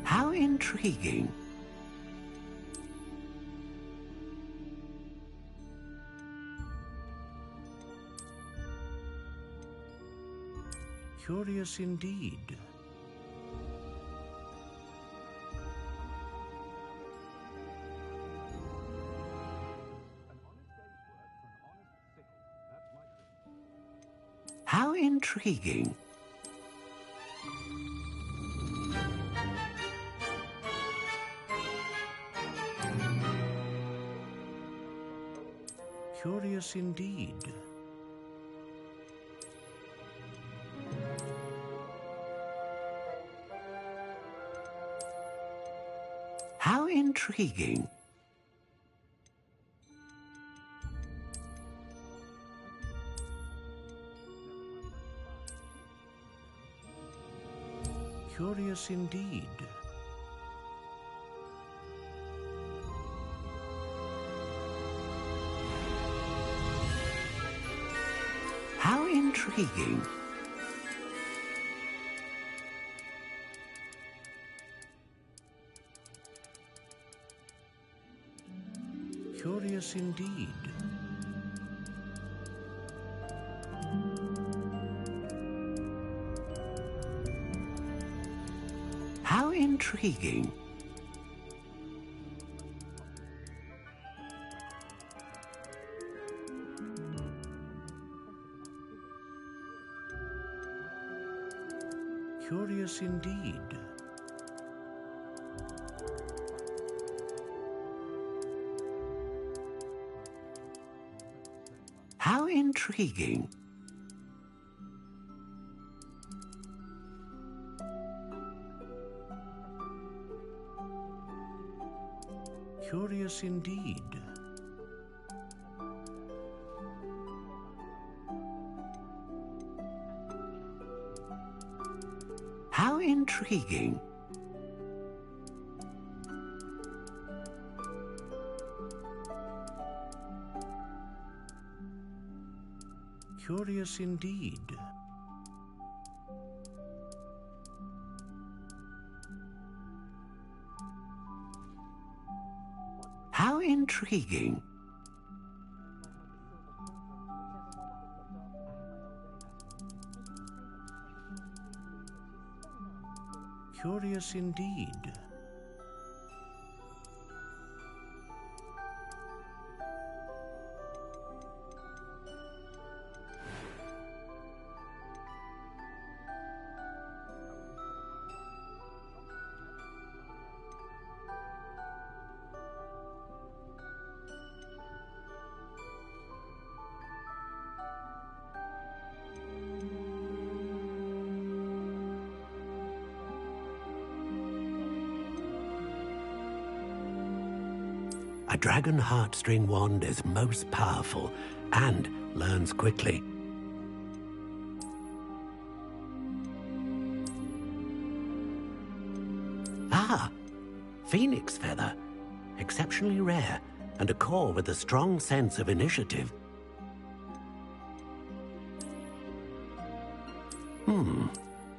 How intriguing. Curious indeed. How intriguing. Curious indeed. How intriguing. Curious indeed. How intriguing. Curious indeed. How intriguing. Curious indeed. How intriguing. Curious indeed. How intriguing. Curious indeed. How intriguing. Curious indeed. A dragon heartstring wand is most powerful and learns quickly. Ah, phoenix feather. Exceptionally rare, and a core with a strong sense of initiative.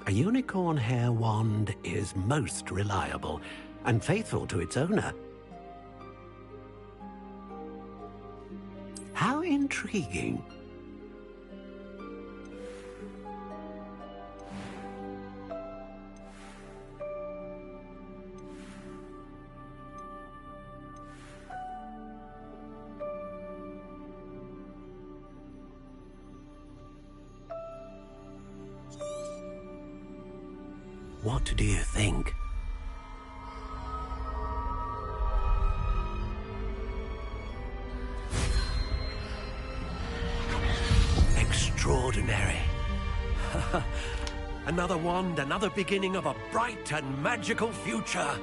A unicorn hair wand is most reliable and faithful to its owner. How intriguing. What do you think? Extraordinary. Another wand, another beginning of a bright and magical future.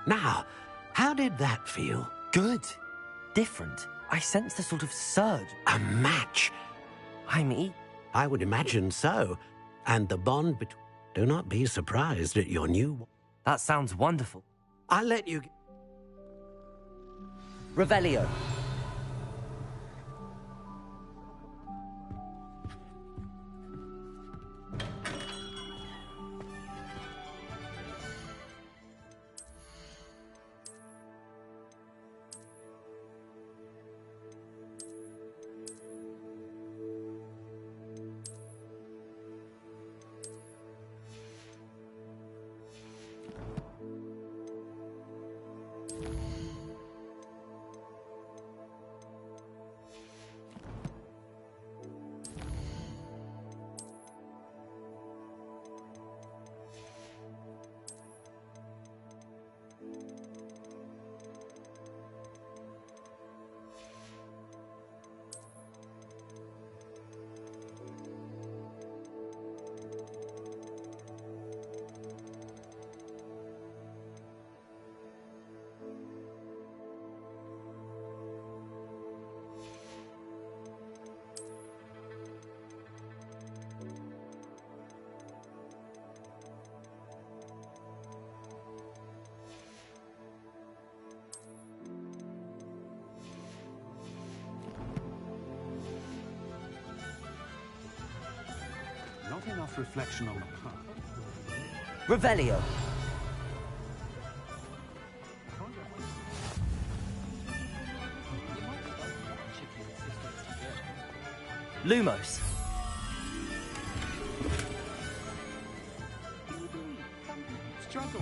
Now, how did that feel? Good. Different. I sensed a sort of surge. A match. I would imagine so. And the bond between... Do not be surprised at your new... That sounds wonderful. I'll let you... Revelio. Not enough reflection on the path. Revelio. Lumos. Struggle.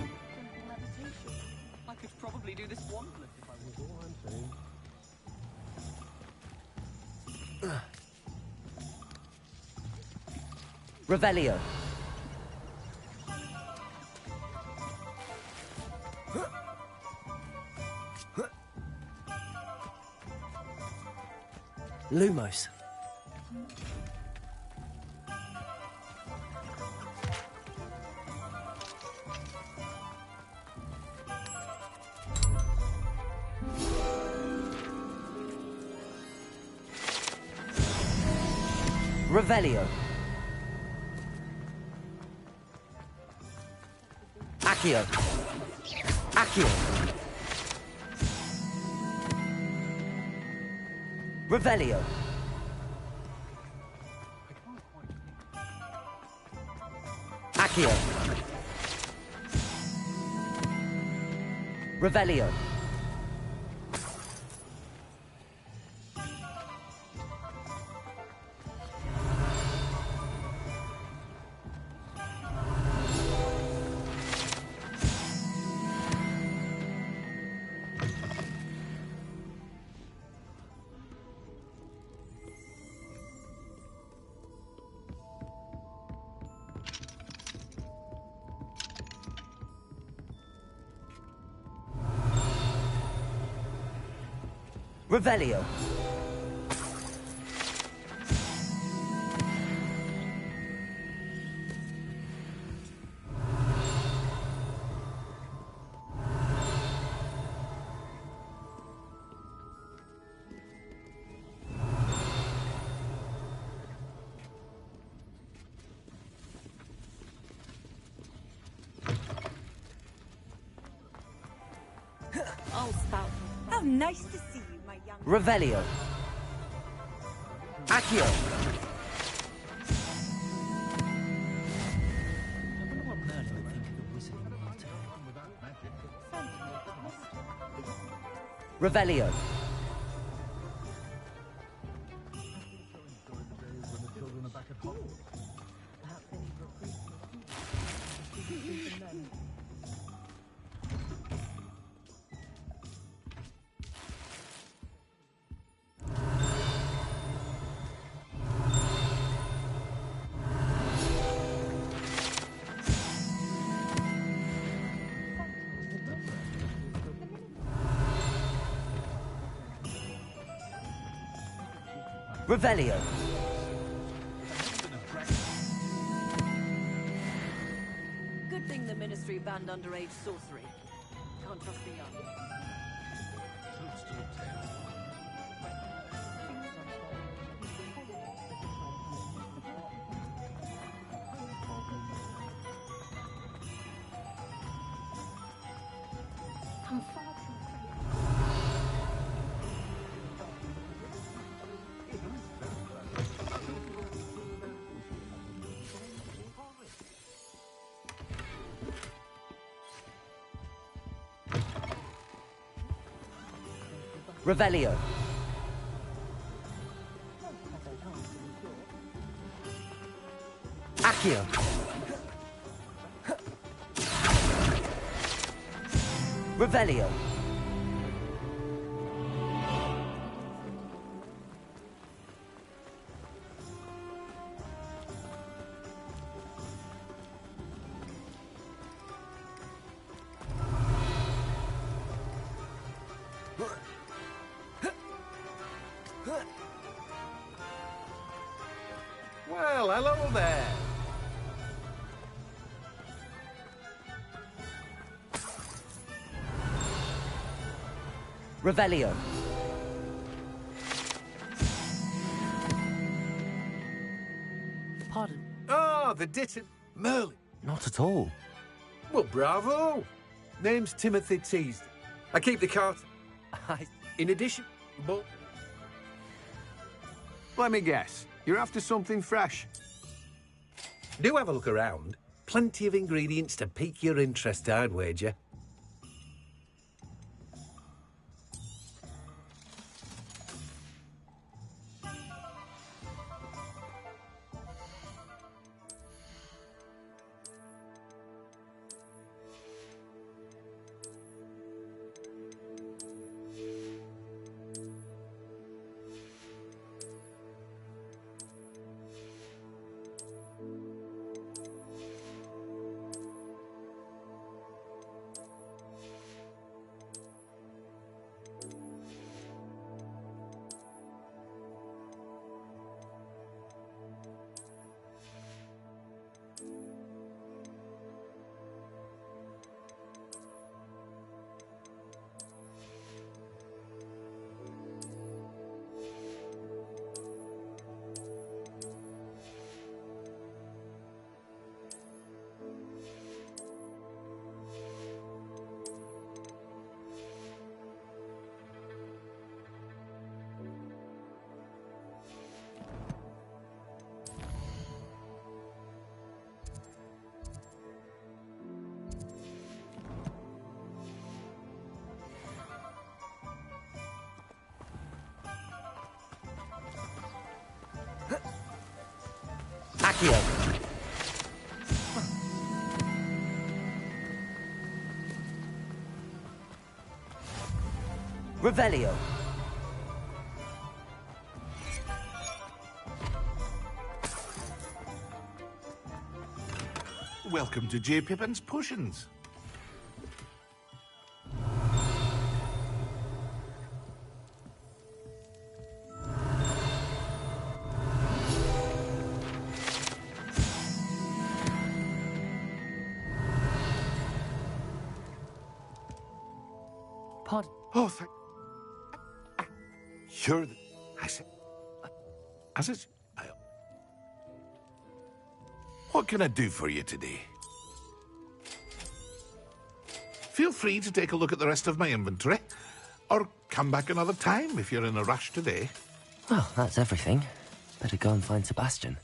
I could probably do this one flip if I was all I'm saying. Revelio. Lumos. Revelio. Accio. Accio. Revelio. Accio. Revelio. Revelio. I'll spout. How nice to see you, my young... Revelio. Accio. Revelio. Revelio. Good thing the Ministry banned underage sorcery. Can't trust the young. Revelio. Accio. Revelio. Well, hello there. Revelio. Pardon? Ah, the Ditton. Merlin. Not at all. Well, bravo. Name's Timothy Teasdale. I keep the cart. In addition, but... Let me guess. You're after something fresh. Do have a look around. Plenty of ingredients to pique your interest, I'd wager. Accio. Revelio. Welcome to J. Pippin's Potions. Pardon? Oh, thank... You're the... I said... As it's... What can I do for you today? Feel free to take a look at the rest of my inventory. Or come back another time if you're in a rush today. Well, that's everything. Better go and find Sebastian.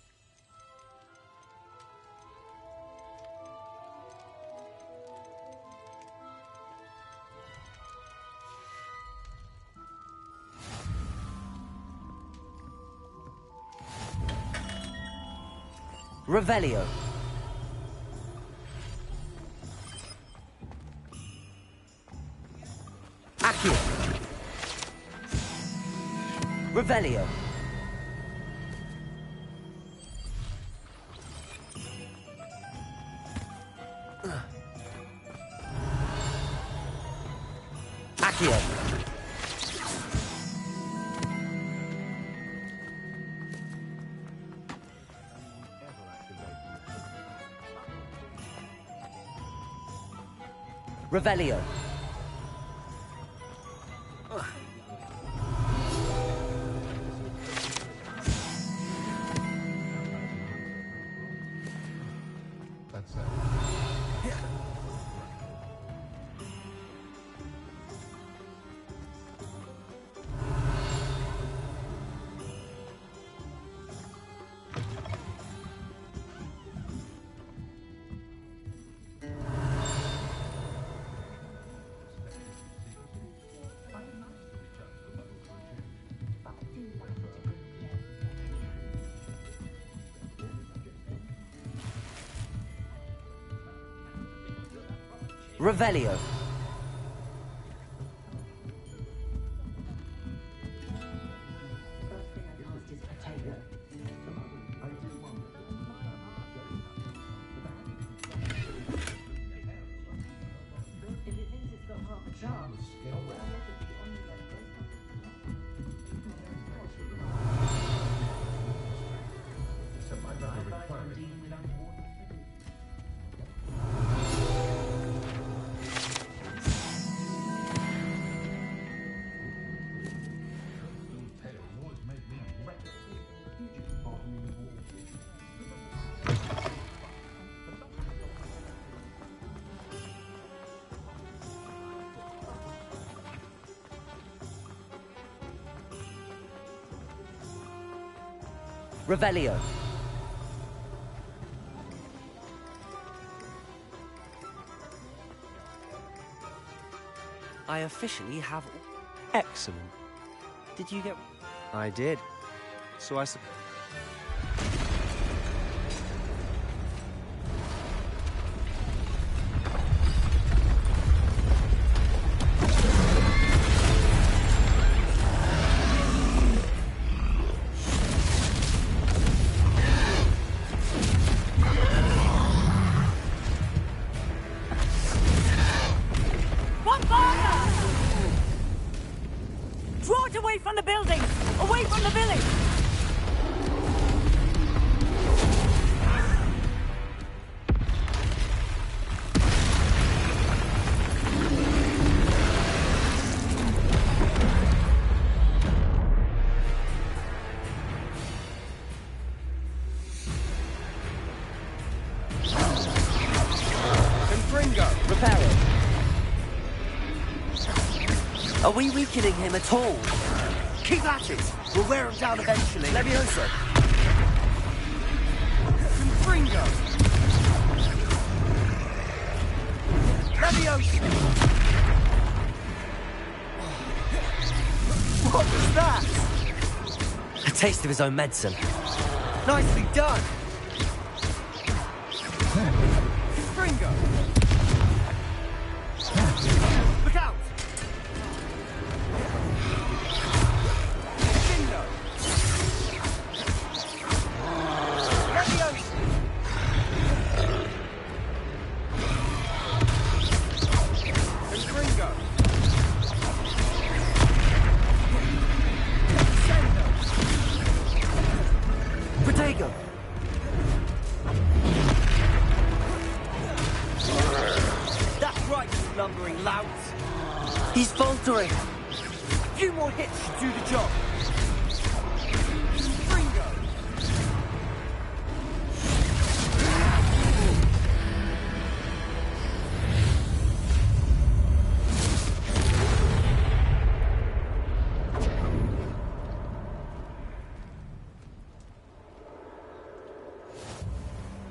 Revelio. Accio. Revelio. Accio. Revelio. That's Revelio. Revelio. I officially have... Excellent. Did you get... I did. So I suppose... Draw it away from the building! Away from the village! Confringo, repair it. Are we weakening him at all? Keep at it! We'll wear him down eventually. Levioso. Confringo! Levioso! What was that? A taste of his own medicine. Nicely done! Confringo! Look out! Protego! That's right, you lumbering lout! He's faltering! A few more hits should do the job! Confringo!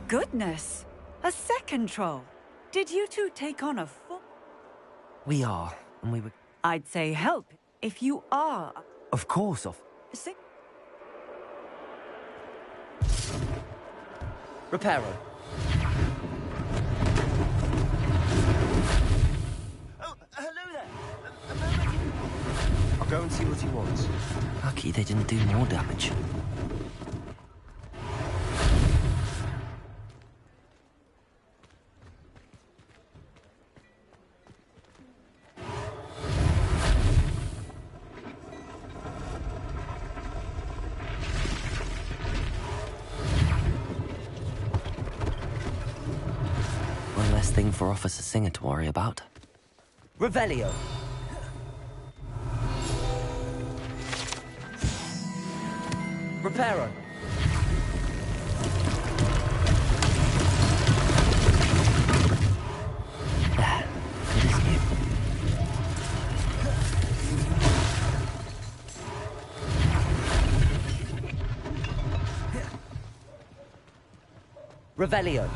goodness! A second troll. Did you two take on a foot? We are, and we were... I'd say help if you are. Of course, Reparo. Oh, hello there. I'll go and see what he wants. Lucky they didn't do more damage. One less thing for Officer Singer to worry about. Revelio. Reparo. Good as new. Revelio.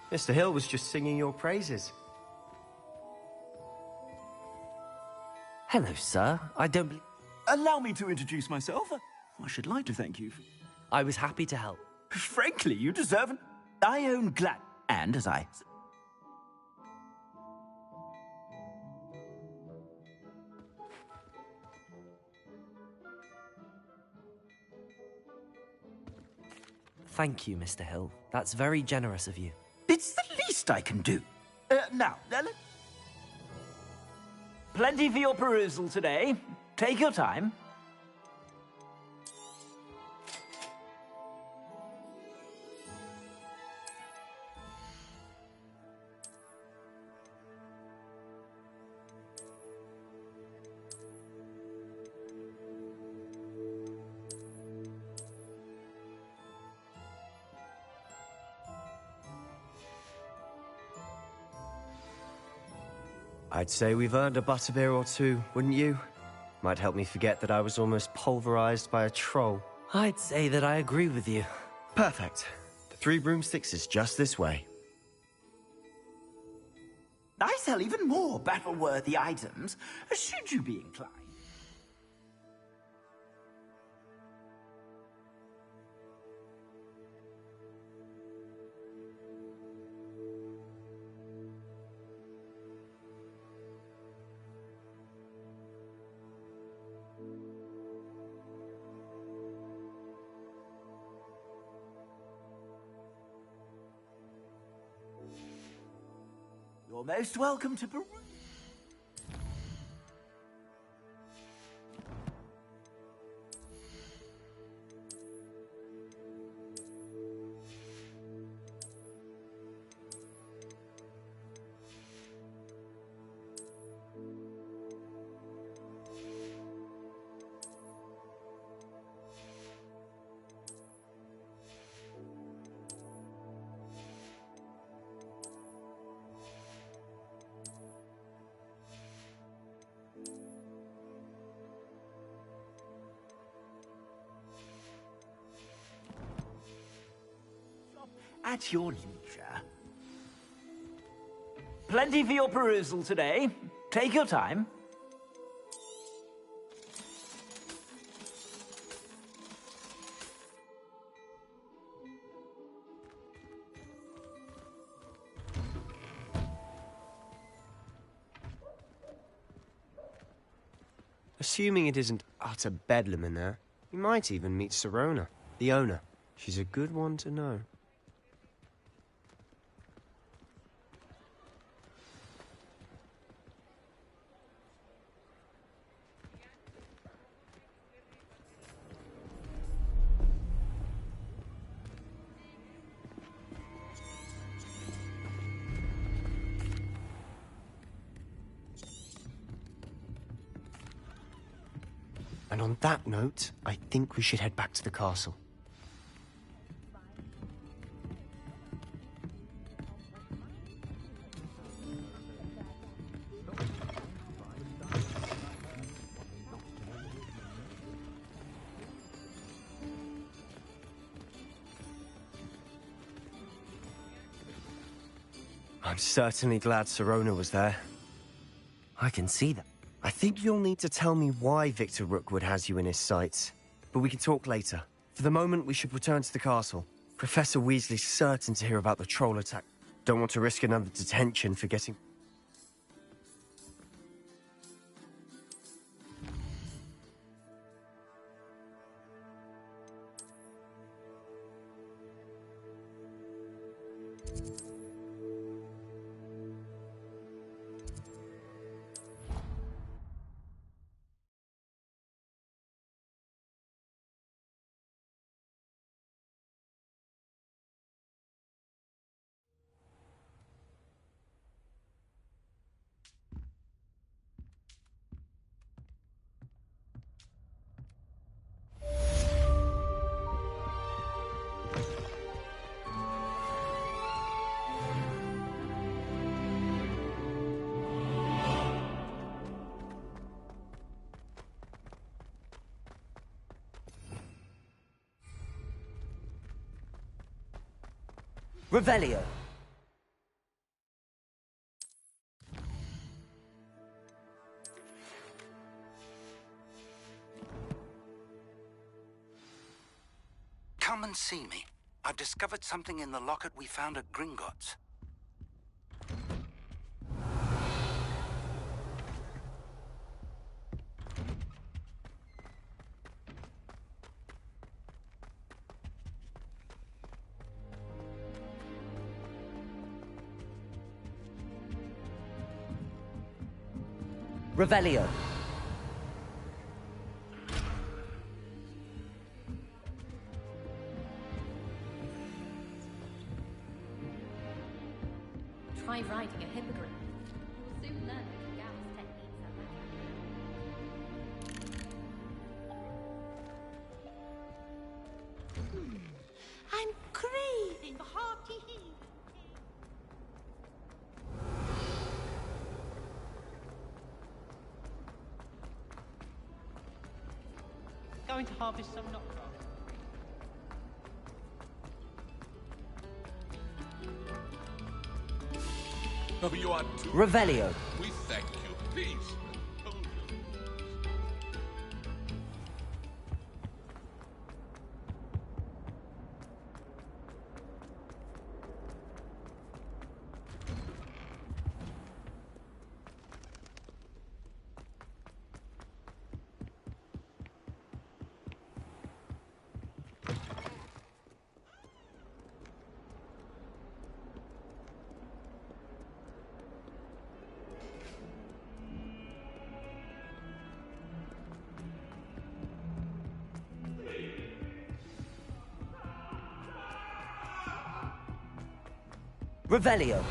Mr. Hill was just singing your praises. Hello, sir. I don't believe... Allow me to introduce myself. I should like to thank you. I was happy to help. Frankly, you deserve it. I own Glad, and as I... Thank you, Mr. Hill. That's very generous of you. It's the least I can do. Now, plenty for your perusal today. Take your time. I'd say we've earned a butterbeer or two, wouldn't you? Might help me forget that I was almost pulverized by a troll. I'd say that I agree with you. Perfect. The 3 broomsticks is just this way. I sell even more battle-worthy items, should you be inclined. You're most welcome to Peru. At your leisure. Plenty for your perusal today. Take your time. Assuming it isn't utter bedlam in there, you might even meet Sirona, the owner. She's a good one to know. And on that note, I think we should head back to the castle. I'm certainly glad Sirona was there. I can see that. I think you'll need to tell me why Victor Rookwood has you in his sights. But we can talk later. For the moment, we should return to the castle. Professor Weasley's certain to hear about the troll attack. Don't want to risk another detention for getting... Revelio. Come and see me. I've discovered something in the locket we found at Gringotts. Revelio. Try riding a hippogriff. You'll soon learn that Gal's techniques are magic. I'm craving for hearty heat. Going to harvest some knockoff. Oh, you are too... Revelio. We thank you. Please. Revelio.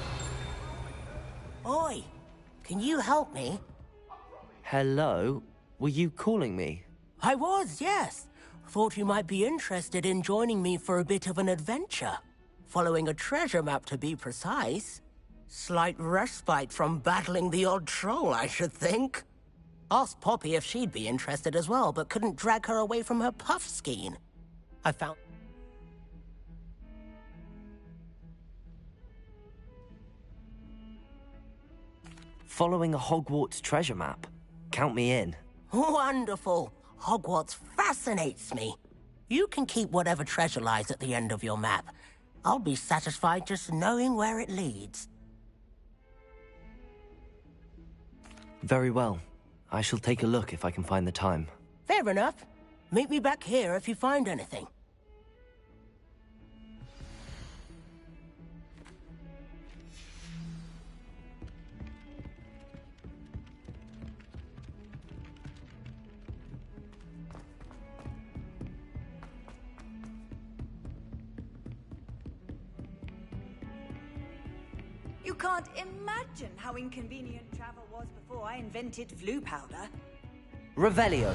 Oi, can you help me? Hello? Were you calling me? I was, yes. Thought you might be interested in joining me for a bit of an adventure. Following a treasure map, to be precise. Slight respite from battling the odd troll, I should think. Asked Poppy if she'd be interested as well, but couldn't drag her away from her puff skein. I found... Following a Hogwarts treasure map. Count me in. Wonderful. Hogwarts fascinates me. You can keep whatever treasure lies at the end of your map. I'll be satisfied just knowing where it leads. Very well. I shall take a look if I can find the time. Fair enough. Meet me back here if you find anything. You can't imagine how inconvenient travel was before I invented Floo powder. Revelio.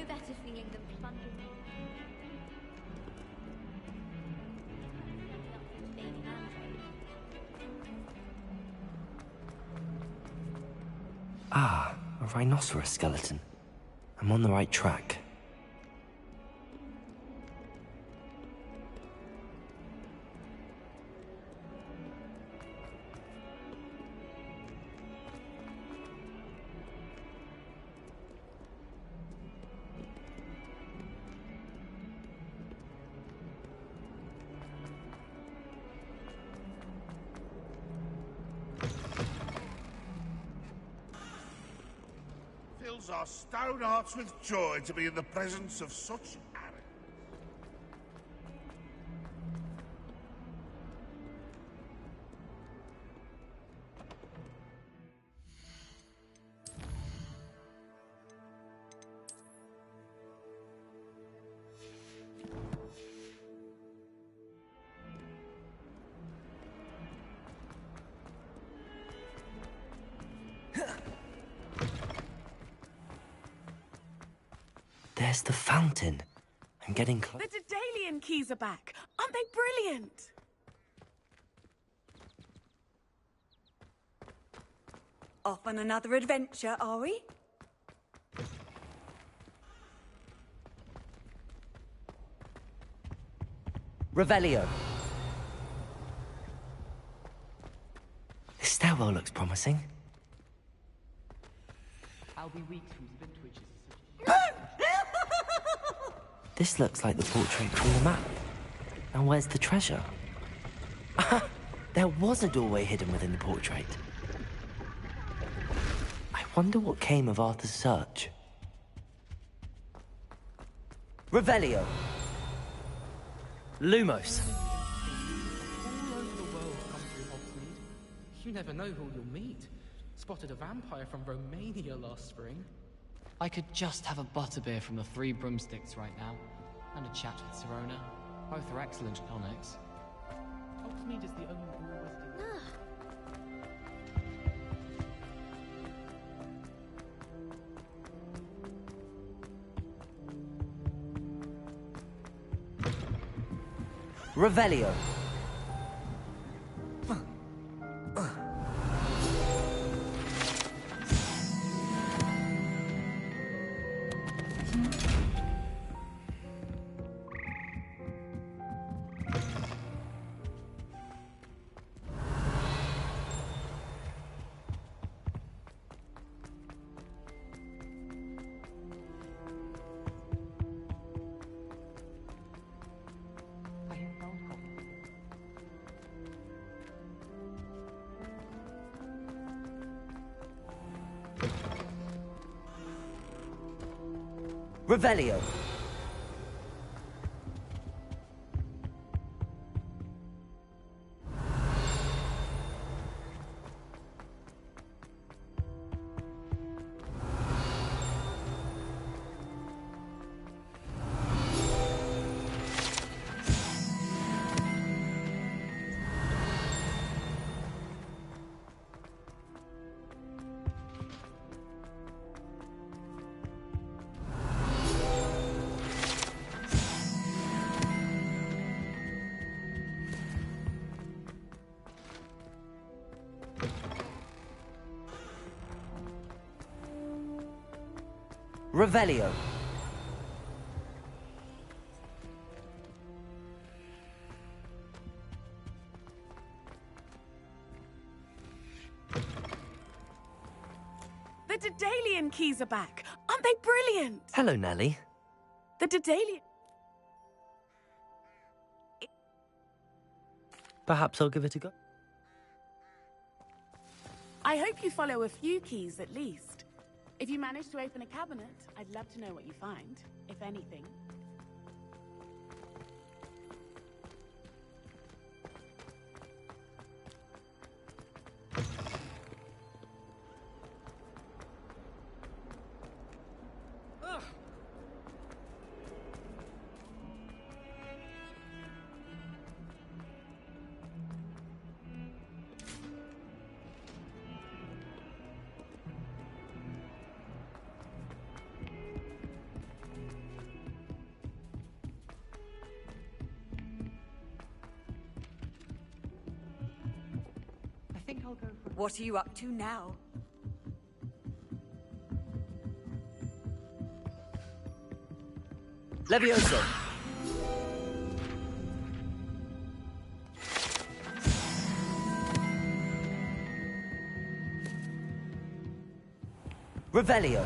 no better feeling than plunging. Baby Andrew. Ah, a rhinoceros skeleton. I'm on the right track. Fills our stone hearts with joy to be in the presence of such arrogance. There's the fountain. I'm getting close. The Daedalian keys are back. Aren't they brilliant? Off on another adventure, are we? Revelio. This stairwell looks promising. I'll be weeks from spin twitches. This looks like the portrait from the map. Now where's the treasure? There was a doorway hidden within the portrait. I wonder what came of Arthur's search. Revelio. Lumos. All over the world come through Hogsmeade. You never know who you'll meet. Spotted a vampire from Romania last spring. I could just have a butterbeer from the Three Broomsticks right now, and a chat with Serona. Both are excellent tonics. Hogsmeade is the only all-western... Revelio. Revelio. Revelio. The Daedalian keys are back. Aren't they brilliant? Hello, Nellie. The Daedalian... Perhaps I'll give it a go. I hope you follow a few keys at least. If you manage to open a cabinet, I'd love to know what you find, if anything. think I'll go for... What are you up to now? Levioso! Revelio!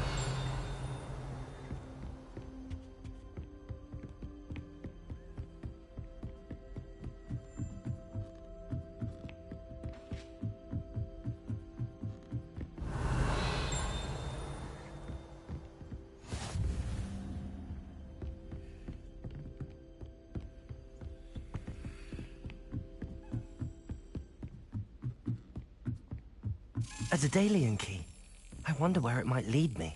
A Daedalian key. I wonder where it might lead me.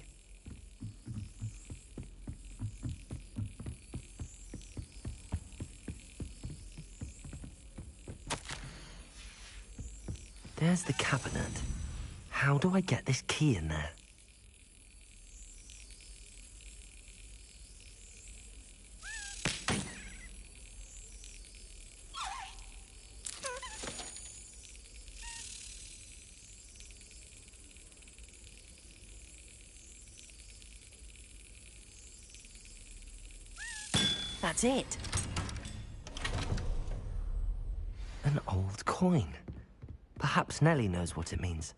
There's the cabinet. How do I get this key in there? That's it. An old coin. Perhaps Nellie knows what it means.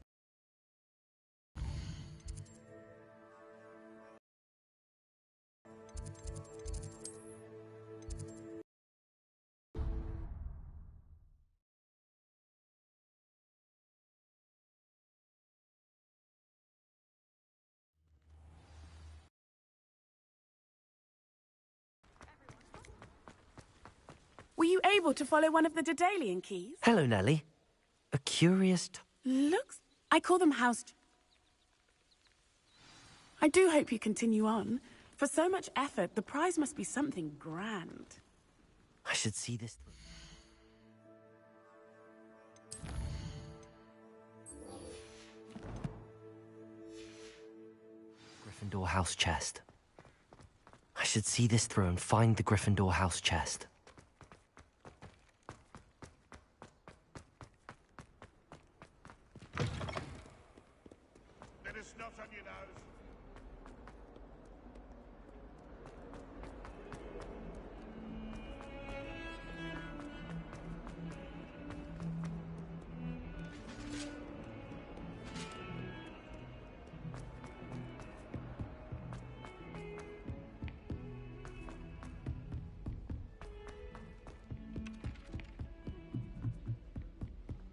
Were you able to follow one of the Daedalian keys? Hello, Nellie. A curious... Looks... I call them house... I do hope you continue on. For so much effort, the prize must be something grand. I should see this through. Gryffindor house chest. I should see this through and find the Gryffindor house chest. Let us not on your nose.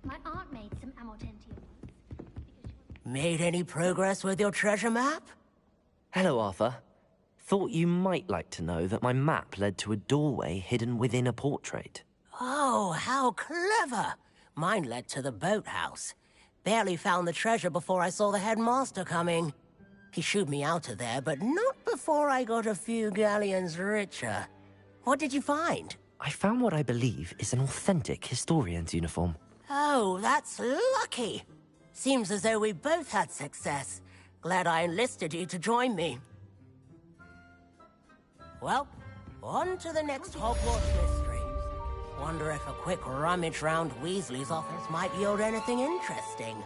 My aunt made some Amortentia Made any progress with your treasure map? Hello, Arthur. Thought you might like to know that my map led to a doorway hidden within a portrait. Oh, how clever! Mine led to the boathouse. Barely found the treasure before I saw the headmaster coming. He shooed me out of there, but not before I got a few galleons richer. What did you find? I found what I believe is an authentic historian's uniform. Oh, that's lucky. Seems as though we both had success. Glad I enlisted you to join me. Well, on to the next Hogwarts mystery. Wonder if a quick rummage round Weasley's office might yield anything interesting.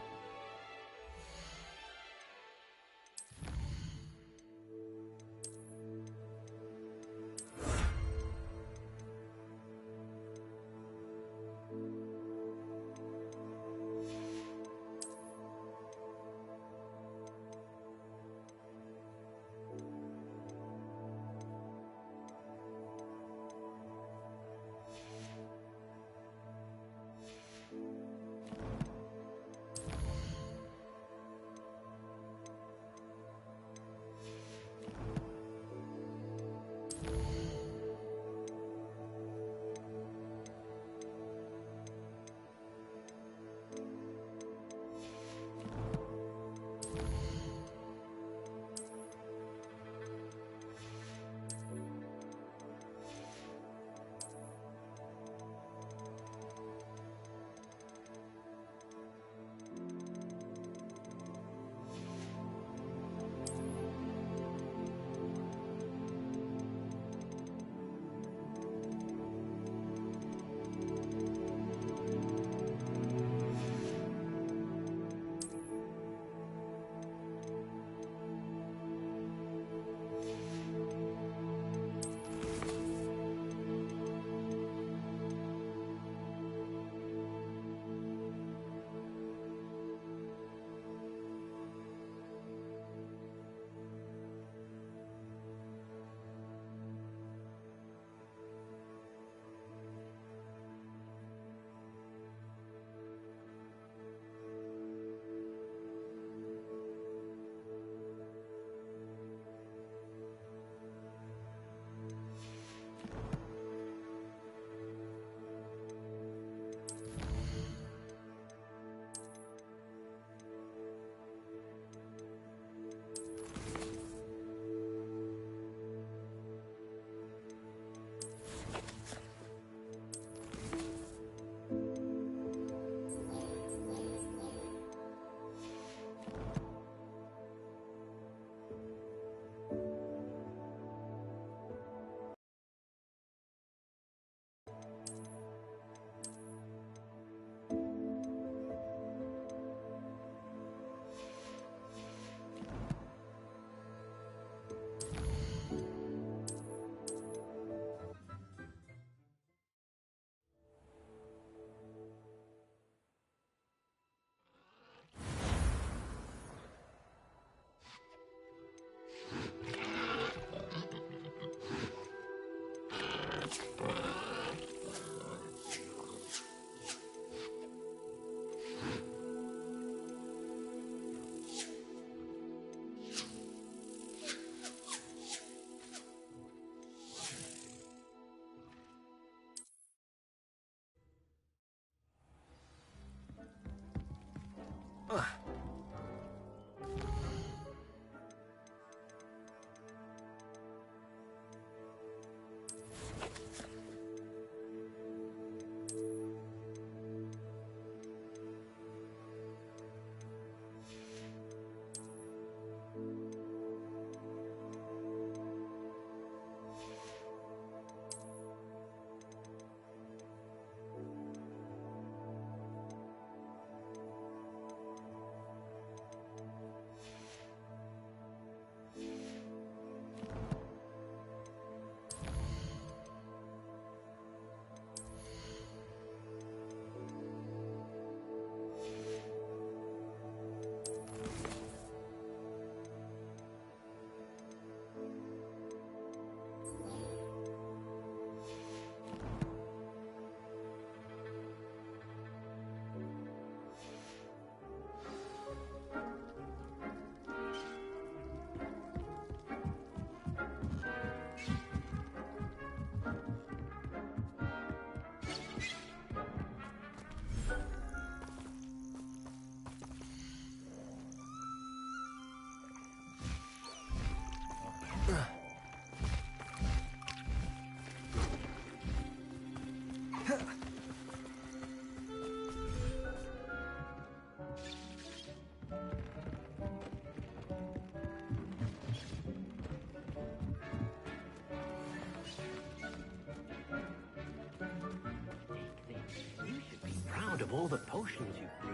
Of all the potions you've